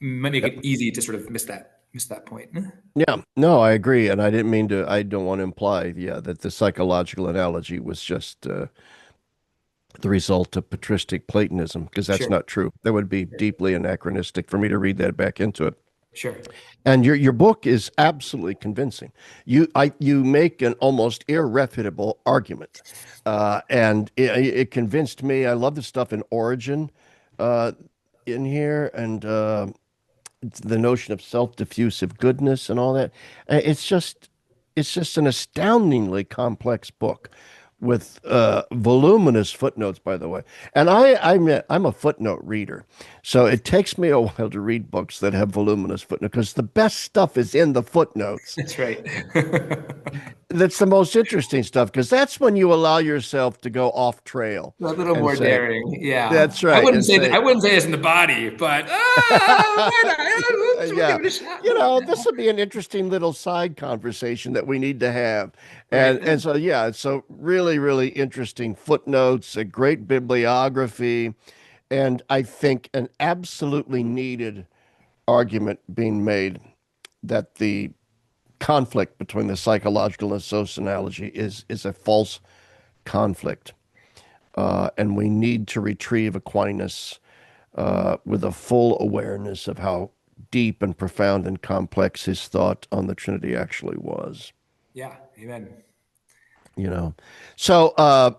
might make it easy to sort of miss that point. Yeah. No, I agree. And I don't want to imply, yeah, that the psychological analogy was just the result of patristic Platonism, because that's Sure, not true. That would be deeply anachronistic for me to read that back into it. sure, And your book is absolutely convincing. You make an almost irrefutable argument, and it convinced me. I love the stuff in Origin, uh, in here, and the notion of self-diffusive goodness and all that. It's just an astoundingly complex book with voluminous footnotes, by the way. And I'm a footnote reader, so it takes me a while to read books that have voluminous footnotes because the best stuff is in the footnotes. that's right. That's the most interesting stuff because that's when you allow yourself to go off trail A little and more say, daring. Yeah. that's right, and I say, wouldn't say this in the body, but why not? We'll yeah, give it a shot. this would be an interesting little side conversation that we need to have. Right. And so yeah, so really, really interesting footnotes, a great bibliography, and I think an absolutely needed argument being made that the conflict between the psychological and sociology is a false conflict. And we need to retrieve Aquinas with a full awareness of how deep and profound and complex his thought on the Trinity actually was. Yeah. Amen. You know, so oh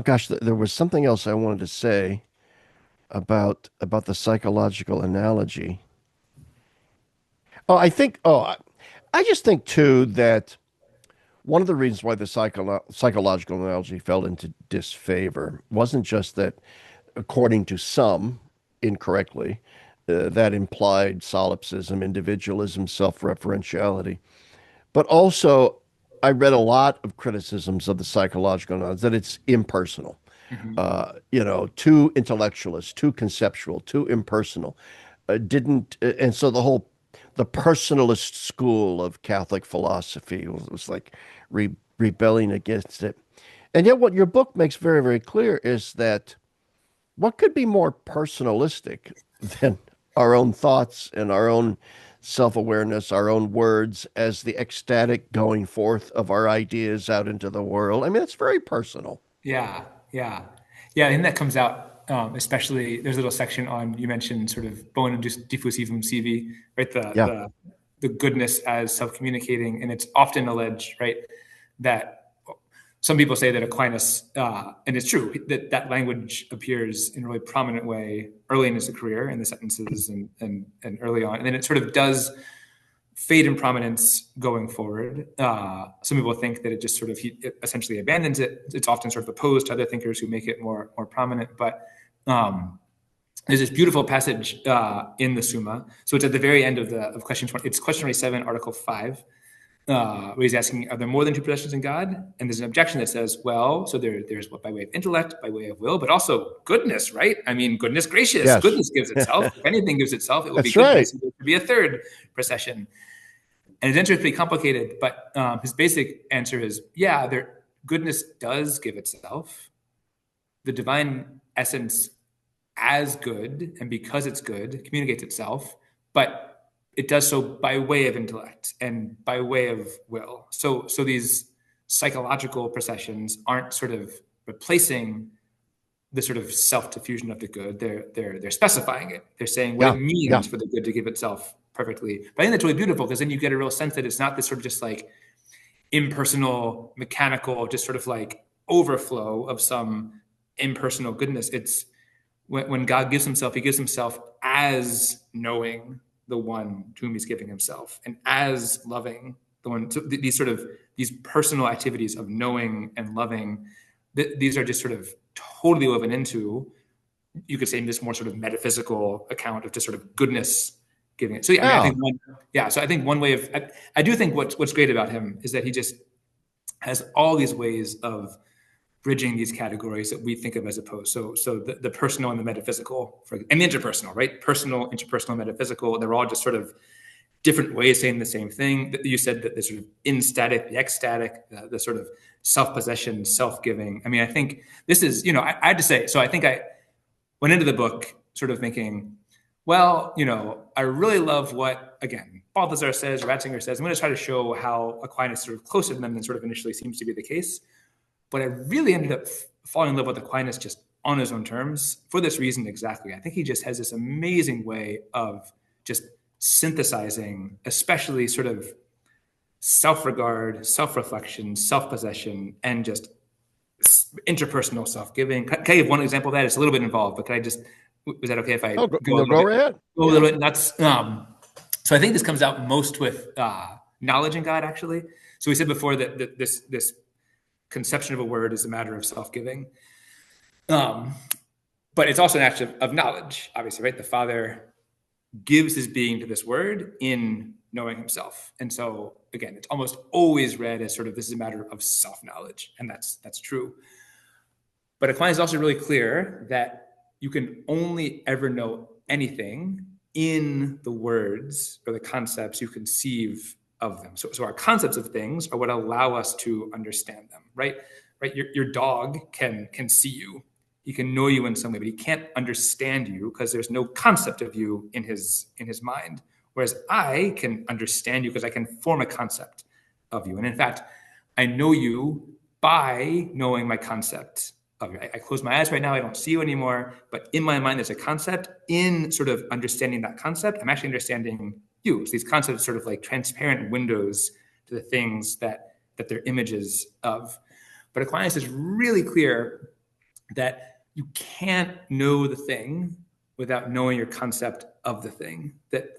gosh, there was something else I wanted to say about the psychological analogy. Oh, I just think too that one of the reasons why the psychological analogy fell into disfavor wasn't just that, according to some, incorrectly, that implied solipsism, individualism, self-referentiality, but also I read a lot of criticisms of the psychological analogy that it's impersonal, Mm-hmm. too intellectualist, too conceptual, too impersonal. Didn't and so the personalist school of Catholic philosophy was like rebelling against it. And yet, what your book makes very, very clear is that what could be more personalistic than our own thoughts and our own self-awareness, our own words as the ecstatic going forth of our ideas out into the world? I mean, it's very personal. Yeah, yeah, yeah. I think that comes out, especially there's a little section on you mentioned sort of bonum diffusivum sivi, right? Yeah. The goodness as self-communicating, and it's often alleged, right, that some people say that Aquinas, and it's true that that language appears in a really prominent way early in his career in the sentences and early on, and then it sort of does fade in prominence going forward. Some people think that it just sort of it essentially abandons it. It's often sort of opposed to other thinkers who make it more prominent. But there's this beautiful passage in the Summa. So it's at the very end of question 20. It's question 27, Article 5. Where he's asking, are there more than two possessions in God? And there's an objection that says, well, so there's what by way of intellect, by way of will, but also goodness, right? I mean, goodness gracious, Yes. goodness gives itself. If anything gives itself, it will be That's right. goodness. It would be a third procession. And his answer is pretty complicated, but his basic answer is, yeah, goodness does give itself. The divine essence as good, and because it's good, communicates itself, but it does so by way of intellect and by way of will. So these psychological processions aren't sort of replacing the sort of self-diffusion of the good. They're specifying it. They're saying what Yeah. it Yeah. means for the good to give itself perfectly. But I think that's really beautiful because then you get a real sense that it's not this sort of just like impersonal, mechanical, just sort of like overflow of some impersonal goodness. It's when God gives himself, he gives himself as knowing the one to whom he's giving himself and as loving the one. So these personal activities of knowing and loving, these are just sort of totally woven into, you could say, this more sort of metaphysical account of just sort of goodness giving it. So yeah, I mean, I Yeah. think so I think one way of, I do think what's great about him is that he just has all these ways of bridging these categories that we think of as opposed. So the personal and the metaphysical, and the interpersonal, right? Personal, interpersonal, metaphysical, they're all just sort of different ways saying the same thing. You said that the sort of instatic, the ecstatic, the sort of self-possession, self-giving. I mean, I think this is, I had to say, so I think I went into the book sort of thinking, well, I really love what, again, Balthasar says, Ratzinger says. I'm going to try to show how Aquinas is sort of closer to them than sort of initially seems to be the case. But I really ended up falling in love with Aquinas just on his own terms for this reason exactly. I think he just has this amazing way of just synthesizing, especially sort of self-regard, self-reflection, self-possession, and just interpersonal self-giving. Can I give one example of that? It's a little bit involved, but is that okay if I Oh, go go ahead. a little bit nuts? So I think this comes out most with knowledge in God, actually. So we said before that this conception of a word is a matter of self-giving. But it's also an act of knowledge, obviously, right? The Father gives his being to this word in knowing himself. And so again, it's almost always read as sort of this is a matter of self-knowledge, and that's true. But Aquinas is also really clear that you can only ever know anything in the words or the concepts you conceive of them. So our concepts of things are what allow us to understand them, right? Right. Your dog can see you. He can know you in some way, but he can't understand you because there's no concept of you in his mind. Whereas I can understand you because I can form a concept of you. And in fact, I know you by knowing my concept of you. I close my eyes right now, I don't see you anymore, but in my mind, there's a concept. In sort of understanding that concept, I'm actually understanding you. So these concepts are sort of like transparent windows to the things that they're images of. But Aquinas is really clear that you can't know the thing without knowing your concept of the thing, that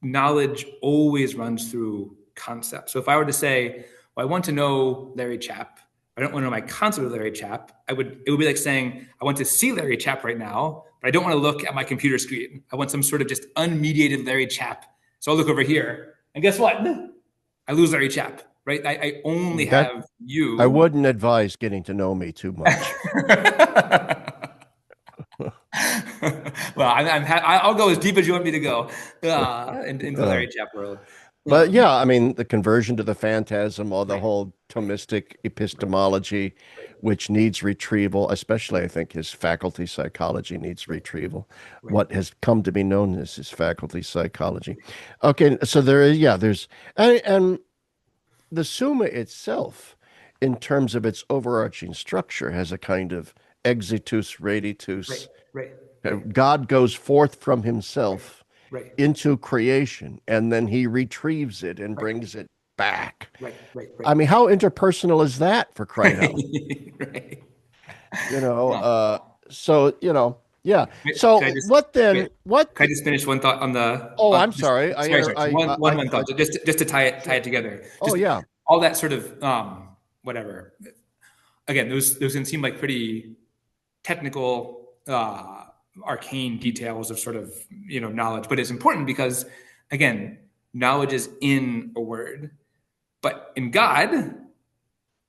knowledge always runs through concept. So if I were to say, well, I want to know Larry Chapp, I don't want to know my concept of Larry Chapp, it would be like saying, I want to see Larry Chapp right now, but I don't want to look at my computer screen. I want some sort of just unmediated Larry Chapp. So I'll look over here, and guess what? I lose Larry Chapp, right? I only have you. I wouldn't advise getting to know me too much. Well, I'll go as deep as you want me to go into the Larry Chapp world. But yeah, I mean, the conversion to the phantasm, or the whole Thomistic epistemology, which needs retrieval, especially I think his faculty psychology needs retrieval. What has come to be known as his faculty psychology. Okay, so there's, and the Summa itself, in terms of its overarching structure, has a kind of exitus reditus. God goes forth from himself into creation, and then he retrieves it and brings it back. I mean, how interpersonal is that, for crying out loud? You know, so, you know, yeah. So what then? What? Can I just finish one thought on the? Oh, I'm sorry. One thought, just to tie it together. Yeah. All that sort of whatever. Again, those can seem like pretty technical, arcane details of sort of knowledge, but it's important because again, knowledge is in a word, but in God,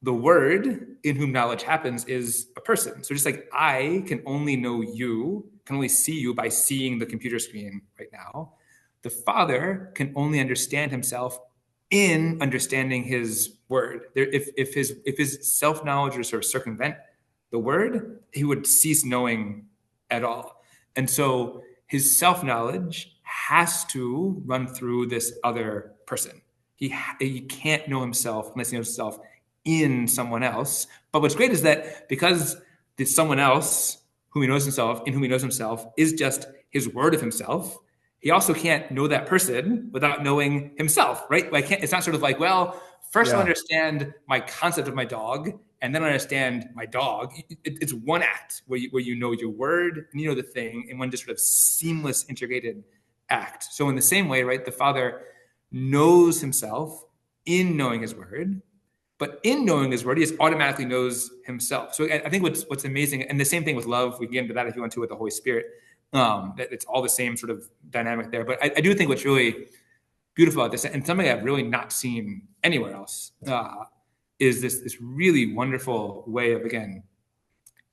the word in whom knowledge happens is a person. So just like I can only know you, can only see you by seeing the computer screen right now, the Father can only understand himself in understanding his word. If his self-knowledge were sort of circumvent the word, he would cease knowing at all. And so his self-knowledge has to run through this other person. He can't know himself unless he knows himself in someone else. But what's great is that because this someone else whom he knows himself, in whom he knows himself, is just his word of himself, he also can't know that person without knowing himself, right? It's not sort of like, well, first I'll understand my concept of my dog, and then I understand my dog. It's one act where you know your word and you know the thing in one just sort of seamless, integrated act. So in the same way, right, the Father knows himself in knowing his word, but in knowing his word, he just automatically knows himself. So I think what's amazing, and the same thing with love, we can get into that if you want to with the Holy Spirit, that it's all the same sort of dynamic there. But I do think what's really beautiful about this, and something I've really not seen anywhere else, is this really wonderful way of, again,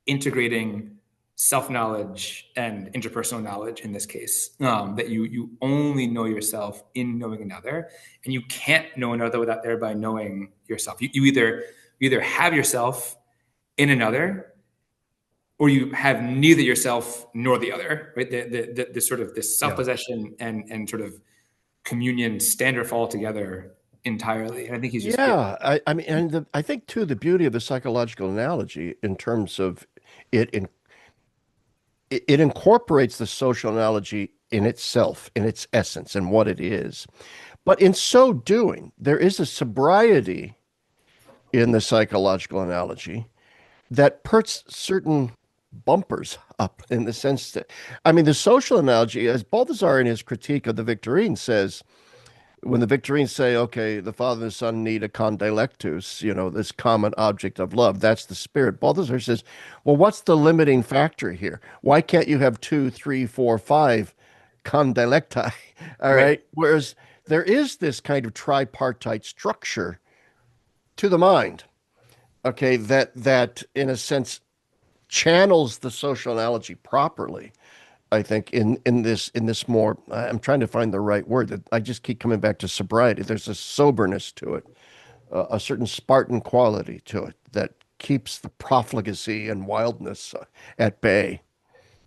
integrating self-knowledge and interpersonal knowledge in this case, that you only know yourself in knowing another, and you can't know another without thereby knowing yourself. You either have yourself in another, or you have neither yourself nor the other, right? The sort of this self-possession and sort of communion stand or fall together entirely. And I think he's just I mean, and I think too the beauty of the psychological analogy in terms of it incorporates the social analogy in itself, in its essence, and what it is. But in so doing, there is a sobriety in the psychological analogy that puts certain bumpers up, in the sense that, I mean, the social analogy, as Balthasar in his critique of the Victorines says, when the Victorines say, okay, the Father and the Son need a condilectus, this common object of love, that's the Spirit. Balthasar says, well, what's the limiting factor here? Why can't you have 2, 3, 4, 5 condilecti? All right. Whereas there is this kind of tripartite structure to the mind, okay, that in a sense channels the social analogy properly. I think in this more, I'm trying to find the right word. That I just keep coming back to sobriety. There's a soberness to it, a certain Spartan quality to it that keeps the profligacy and wildness at bay.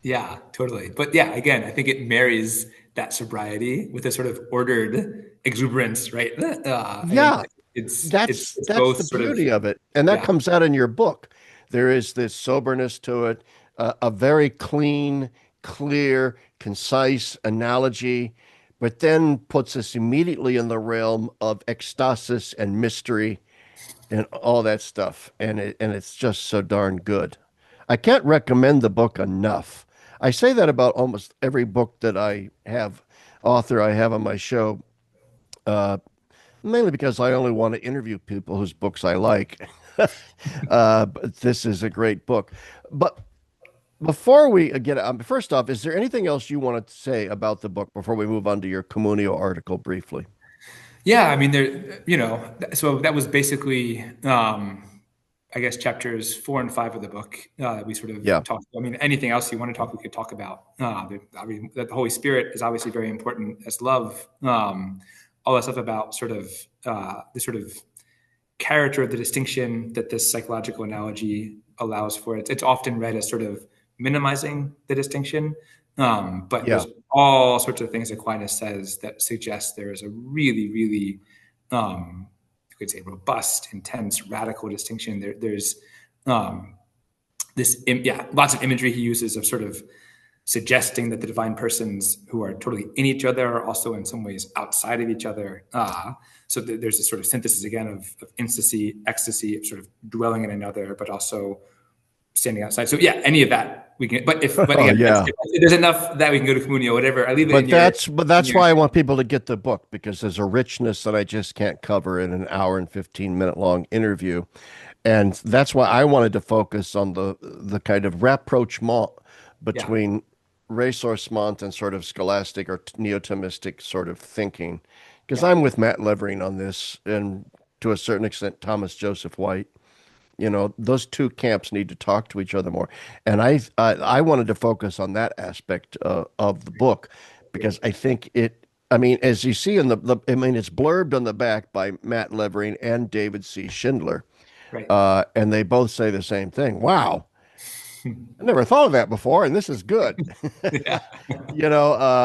Yeah, totally. But yeah, again, I think it marries that sobriety with a sort of ordered exuberance, right? I think Yeah, it's that's both the sort of beauty of it, and that yeah, comes out in your book. There is this soberness to it, a very clean, clear, concise analogy, but then puts us immediately in the realm of ecstasis and mystery and all that stuff, and it's just so darn good. I can't recommend the book enough. I say that about almost every book that I have, author I have on my show. Uh, Mainly because I only want to interview people whose books I like. But this is a great book. But before we get, first off, is there anything else you want to say about the book before we move on to your Communio article briefly? yeah. I mean, there, so that was basically, I guess, chapters 4 and 5 of the book. We sort of Yeah, talked. I mean, anything else you want to talk, we could talk about. I mean, that the Holy Spirit is obviously very important as love. All that stuff about sort of the sort of character of the distinction that this psychological analogy allows for. It's often read as sort of minimizing the distinction, but yeah. there's all sorts of things Aquinas says that suggest there is a really, really, you could say, robust, intense, radical distinction. There's um, lots of imagery he uses of sort of suggesting that the divine persons who are totally in each other are also in some ways outside of each other. So there's this sort of synthesis again of ecstasy, of sort of dwelling in another, but also standing outside. So yeah, any of that we can. But Oh, again, yeah. if there's enough that we can go to Communio, whatever. I leave it in But your. that's why I want people to get the book because there's a richness that I just can't cover in an hour and 15-minute long interview. And that's why I wanted to focus on the kind of rapprochement Yeah, between ressourcement and sort of scholastic or neo-Thomistic sort of thinking. Because yeah. I'm with Matt Levering on this, and to a certain extent, Thomas Joseph White. Those two camps need to talk to each other more. And I wanted to focus on that aspect of the book because I think it. I mean, as you see in I mean, it's blurbed on the back by Matt Levering and David C. Schindler, Right. and they both say the same thing. Wow, I never thought of that before, and this is good. Yeah.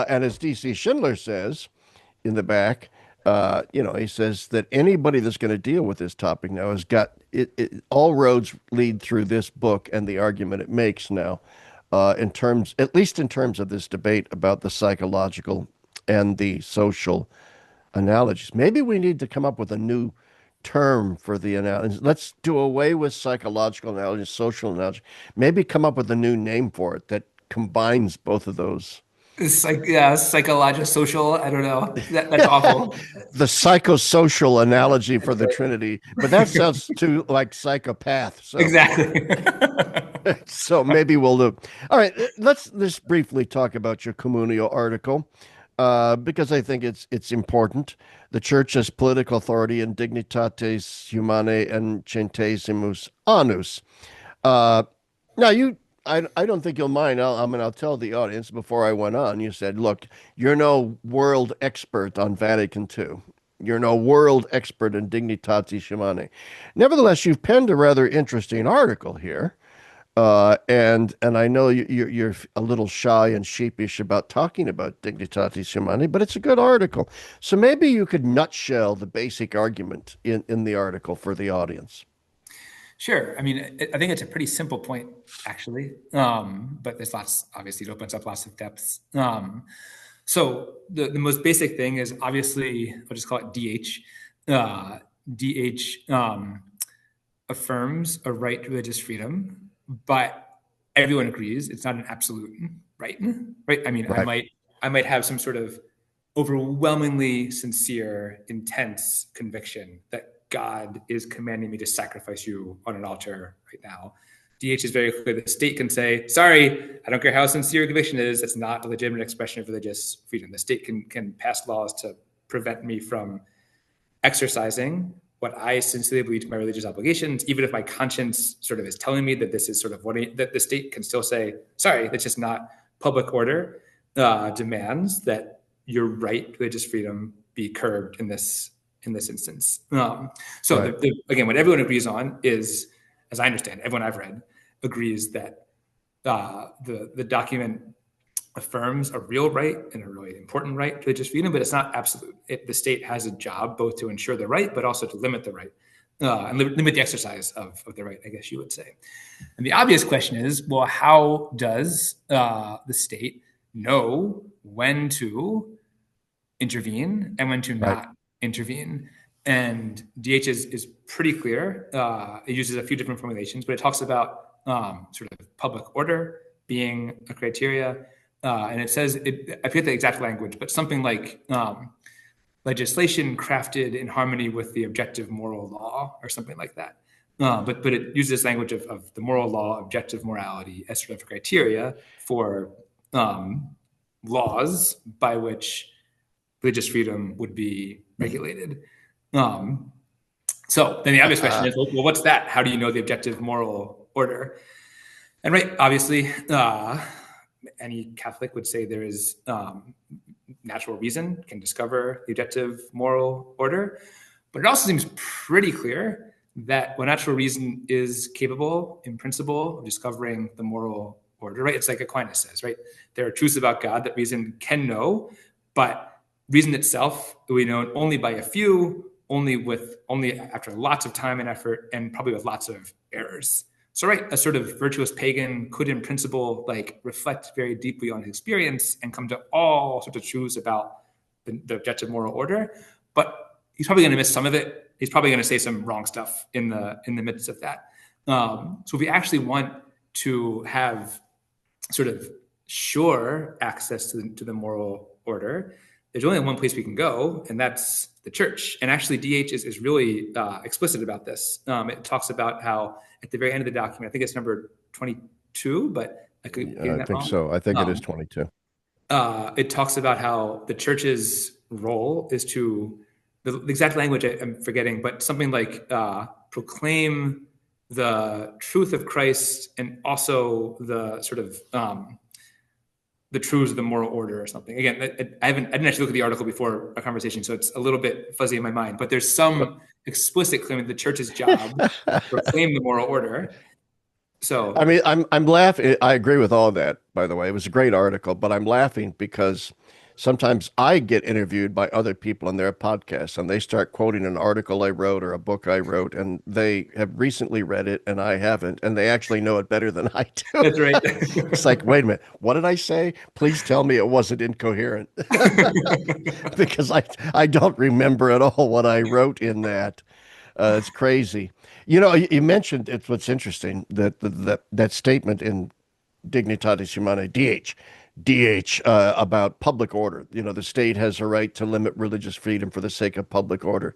And as D.C. Schindler says in the back, he says that anybody that's going to deal with this topic now has got it. All roads lead through this book and the argument it makes now, at least in terms of this debate about the psychological and the social analogies. Maybe we need to come up with a new term for the analogy. Let's do away with psychological analogy, social analogy. Maybe come up with a new name for it that combines both of those. It's like yeah, psychological, social. I don't know. That's awful. The psychosocial analogy for the Trinity, but that sounds too like psychopath. So, Exactly. so maybe we'll do. All right, let's just briefly talk about your Communio article, because I think it's important. The Church as political authority in Dignitatis Humanae and Centesimus Annus. Uh, Now I don't think you'll mind. I'll tell the audience before I went on. You said, look, you're no world expert on Vatican II. You're no world expert in Dignitatis Humanae. Nevertheless, you've penned a rather interesting article here. And I know you're a little shy and sheepish about talking about Dignitatis Humanae, but it's a good article. So maybe you could nutshell the basic argument in the article for the audience. Sure. I mean, I think it's a pretty simple point, actually. But there's lots, obviously, it opens up lots of depths. So the most basic thing is obviously, I'll just call it DH. DH affirms a right to religious freedom, but everyone agrees it's not an absolute right. Right. I mean, Right. I might have some sort of overwhelmingly sincere, intense conviction that God is commanding me to sacrifice you on an altar right now. DH is very clear. The state can say, sorry, I don't care how sincere your conviction is, that's not a legitimate expression of religious freedom. The state can pass laws to prevent me from exercising what I sincerely believe to my religious obligations, even if my conscience sort of is telling me that this is sort of that the state can still say, sorry, that's just not public order, demands that your right to religious freedom be curbed in this instance. So Right. Again, what everyone agrees on is, as I understand, everyone I've read agrees that the document affirms a real right and a really important right to religious freedom, but it's not absolute. The state has a job both to ensure the right, but also to limit the right and limit the exercise of the right, I guess you would say. And the obvious question is, well, how does the state know when to intervene and when to Right. not intervene? And DH is pretty clear. It uses a few different formulations, but it talks about sort of public order being a criteria. And it says, I forget the exact language, but something like legislation crafted in harmony with the objective moral law or something like that. But it uses this language of the moral law, objective morality as sort of a criteria for laws by which religious freedom would be regulated. So then the obvious question is, well, what's that? How do you know the objective moral order? And right, obviously, any Catholic would say there is natural reason can discover the objective moral order. But it also seems pretty clear that when natural reason is capable, in principle, of discovering the moral order, right? It's like Aquinas says, right? There are truths about God that reason can know, but reason itself will be known only by a few, only after lots of time and effort, and probably with lots of errors. So, right, a sort of virtuous pagan could, in principle, like reflect very deeply on his experience and come to all sorts of truths about the objective moral order, but he's probably going to miss some of it. He's probably going to say some wrong stuff in the midst of that. So, if we actually want to have sort of sure access to the moral order, there's only one place we can go, and that's the church. And actually, DH is really explicit about this. It talks about how at the very end of the document, I think it's number 22, but I could get that think wrong. so. I think it is 22. It talks about how the church's role is to, the exact language I'm forgetting, but something like proclaim the truth of Christ and also the sort of the truths of the moral order or something. Again, I didn't actually look at the article before our conversation, so it's a little bit fuzzy in my mind, but there's some explicit claim that the church's job to proclaim the moral order. So I mean, I'm laughing. I agree with all that, by the way. It was a great article, but I'm laughing because sometimes I get interviewed by other people on their podcasts and they start quoting an article I wrote or a book I wrote, and they have recently read it and I haven't, and they actually know it better than I do. that's right. It's like, wait a minute, what did I say? Please tell me it wasn't incoherent. Because I don't remember at all what I wrote in that. It's crazy. You know, you mentioned it's what's interesting that statement in Dignitatis Humanae, DH, about public order. You know, the state has a right to limit religious freedom for the sake of public order.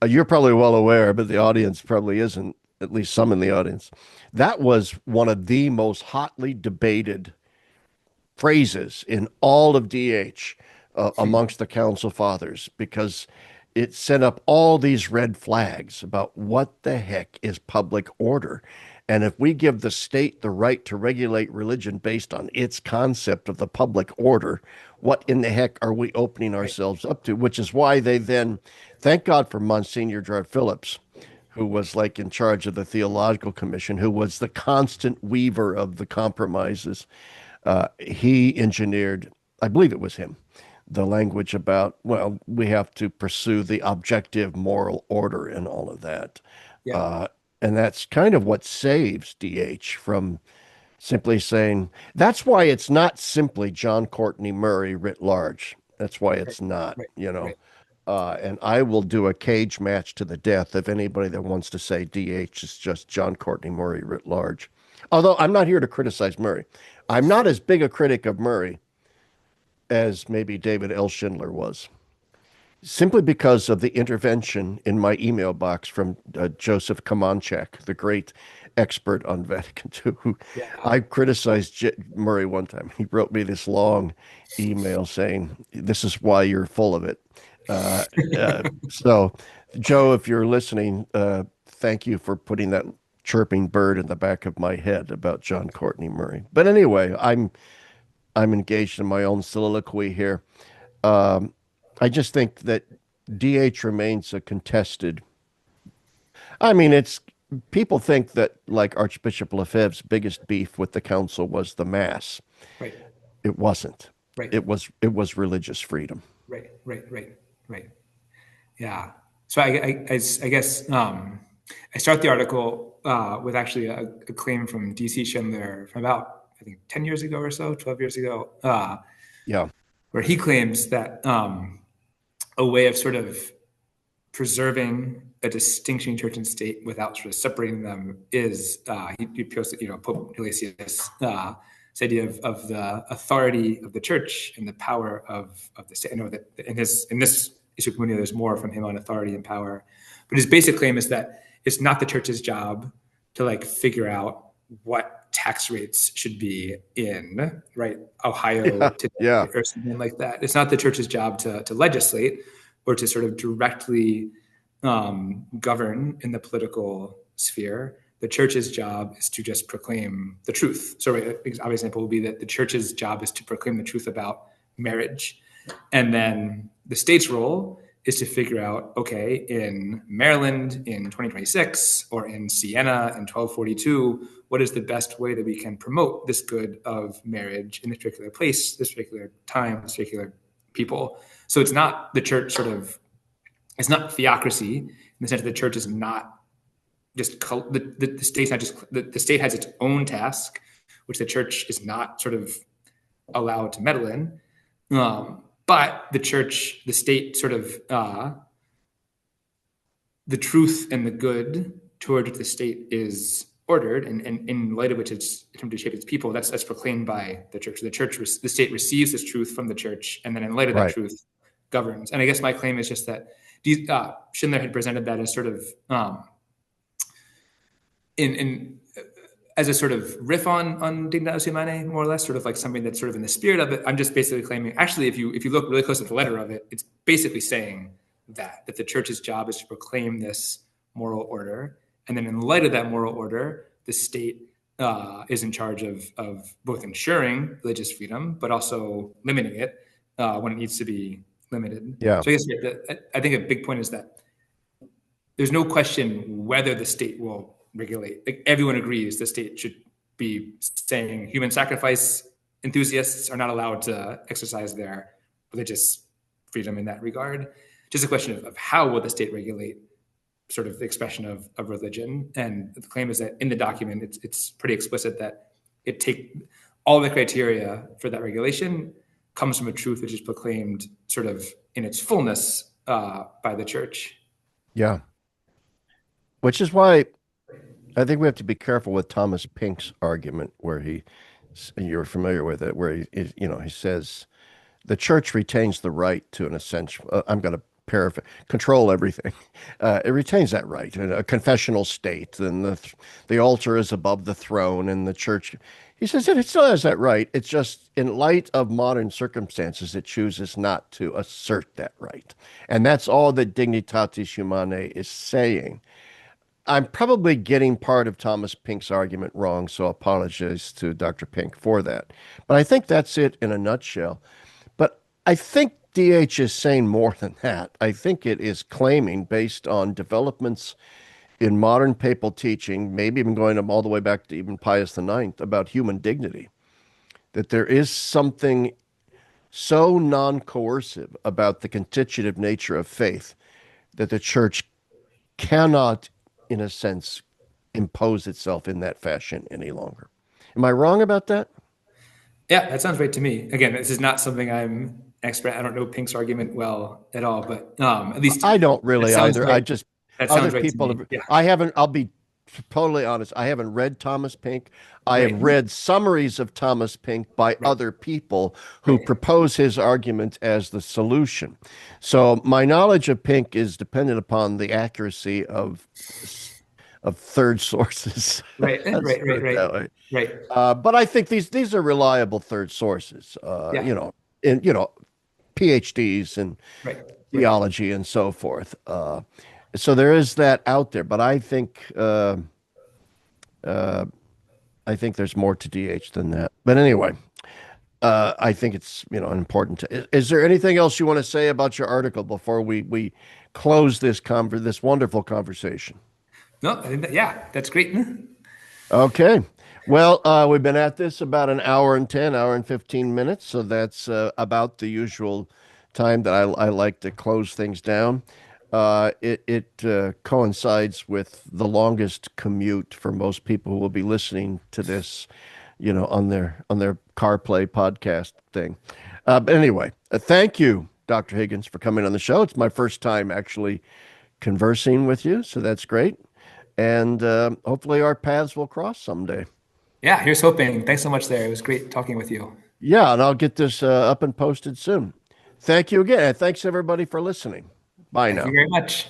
You're probably well aware, but the audience probably isn't, at least some in the audience. That was one of the most hotly debated phrases in all of DH amongst the council fathers, because it set up all these red flags about what the heck is public order. And if we give the state the right to regulate religion based on its concept of the public order, what in the heck are we opening ourselves up to? Which is why they then, thank God for Monsignor Gerard Phillips, who was like in charge of the Theological Commission, who was the constant weaver of the compromises. He engineered, I believe it was him, the language about, well, we have to pursue the objective moral order and all of that. Yeah. And that's kind of what saves DH from simply saying, that's why it's not simply John Courtney Murray writ large. That's why it's not, Right. you know. Right. And I will do a cage match to the death of anybody that wants to say DH is just John Courtney Murray writ large. Although I'm not here to criticize Murray. I'm not as big a critic of Murray as maybe David L. Schindler was, simply because of the intervention in my email box from Joseph Kamanchak, the great expert on Vatican II, who I criticized Murray one time. He wrote me this long email saying, this is why you're full of it. Uh, so, Joe, if you're listening, thank you for putting that chirping bird in the back of my head about John Courtney Murray. But anyway, I'm engaged in my own soliloquy here. Um, I just think that DH remains a contested. I mean, it's people think that like Archbishop Lefebvre's biggest beef with the council was the mass. Right, It wasn't. right, It was religious freedom. right. Yeah. So I guess I start the article with actually a claim from DC Schindler from about, I think, 10 years ago or so, 12 years ago, Yeah. where he claims that a way of sort of preserving a distinction in church and state without sort of separating them is he posted, Pope Gelasius, this idea of the authority of the church and the power of the state. I know that in this issue of Communio, there's more from him on authority and power, but his basic claim is that it's not the church's job to like figure out what tax rates should be in Ohio today Yeah. or something like that. It's not the church's job to legislate or to sort of directly govern in the political sphere. The church's job is to just proclaim the truth. So an obvious example would be that the church's job is to proclaim the truth about marriage. And then the state's role is to figure out, okay, in Maryland in 2026 or in Siena in 1242, what is the best way that we can promote this good of marriage in this particular place, this particular time, this particular people. So it's not the church it's not theocracy in the sense that the church is not just, the state's not just, the state has its own task, which the church is not sort of allowed to meddle in. But the church, the state sort of, the truth and the good toward which the state is ordered, and in light of which it's attempted to shape its people, that's proclaimed by the church. The state receives this truth from the church, and then in light of that truth, governs. And I guess my claim is just that Schindler had presented that as sort of as a sort of riff on Dignitatis Humanae, more or less, sort of like something that's sort of in the spirit of it. I'm just basically claiming, actually, if you look really close at the letter of it, it's basically saying that the church's job is to proclaim this moral order. And then in light of that moral order, the state is in charge of both ensuring religious freedom, but also limiting it when it needs to be limited. Yeah. So I guess I think a big point is that there's no question whether the state will regulate. Like everyone agrees the state should be saying human sacrifice enthusiasts are not allowed to exercise their religious freedom in that regard. Just a question of how will the state regulate sort of the expression of religion. And the claim is that in the document, it's pretty explicit that all the criteria for that regulation comes from a truth which is proclaimed sort of in its fullness by the church. Yeah. Which is why I think we have to be careful with Thomas Pink's argument, where you're familiar with it, where he says the church retains the right to an essential. I'm going to paraphrase, control everything. It retains that right in a confessional state, and the altar is above the throne, and the church. He says that it still has that right. It's just in light of modern circumstances, it chooses not to assert that right, and that's all that Dignitatis Humanae is saying. I'm probably getting part of Thomas Pink's argument wrong, so I apologize to Dr. Pink for that. But I think that's it in a nutshell. But I think DH is saying more than that. I think it is claiming, based on developments in modern papal teaching, maybe even going all the way back to even Pius IX, about human dignity, that there is something so non-coercive about the constitutive nature of faith that the church cannot, in a sense, impose itself in that fashion any longer. Am I wrong about that? Yeah, that sounds right to me. Again, this is not something I'm expert. I don't know Pink's argument well at all, but at least I don't really either. Right. I just that other sounds right people. to me. Yeah. I haven't. I'll be totally honest. I haven't read Thomas Pink. I have read summaries of Thomas Pink by other people who propose his argument as the solution. So my knowledge of Pink is dependent upon the accuracy of third sources. Right. But I think these are reliable third sources. PhDs and Right. theology and so forth. So there is that out there, but I think there's more to DH than that. But anyway, I think it's important to. Is there anything else you want to say about your article before we close this wonderful conversation? No, yeah, that's great. Okay. Well, we've been at this about an hour and 10, hour and 15 minutes. So that's about the usual time that I like to close things down. It coincides with the longest commute for most people who will be listening to this, on their CarPlay podcast thing. But anyway, thank you, Dr. Higgins, for coming on the show. It's my first time actually conversing with you, so that's great. And hopefully our paths will cross someday. Yeah, here's hoping. Thanks so much there. It was great talking with you. Yeah, and I'll get this up and posted soon. Thank you again. And thanks everybody for listening. Bye Thank you now. very much.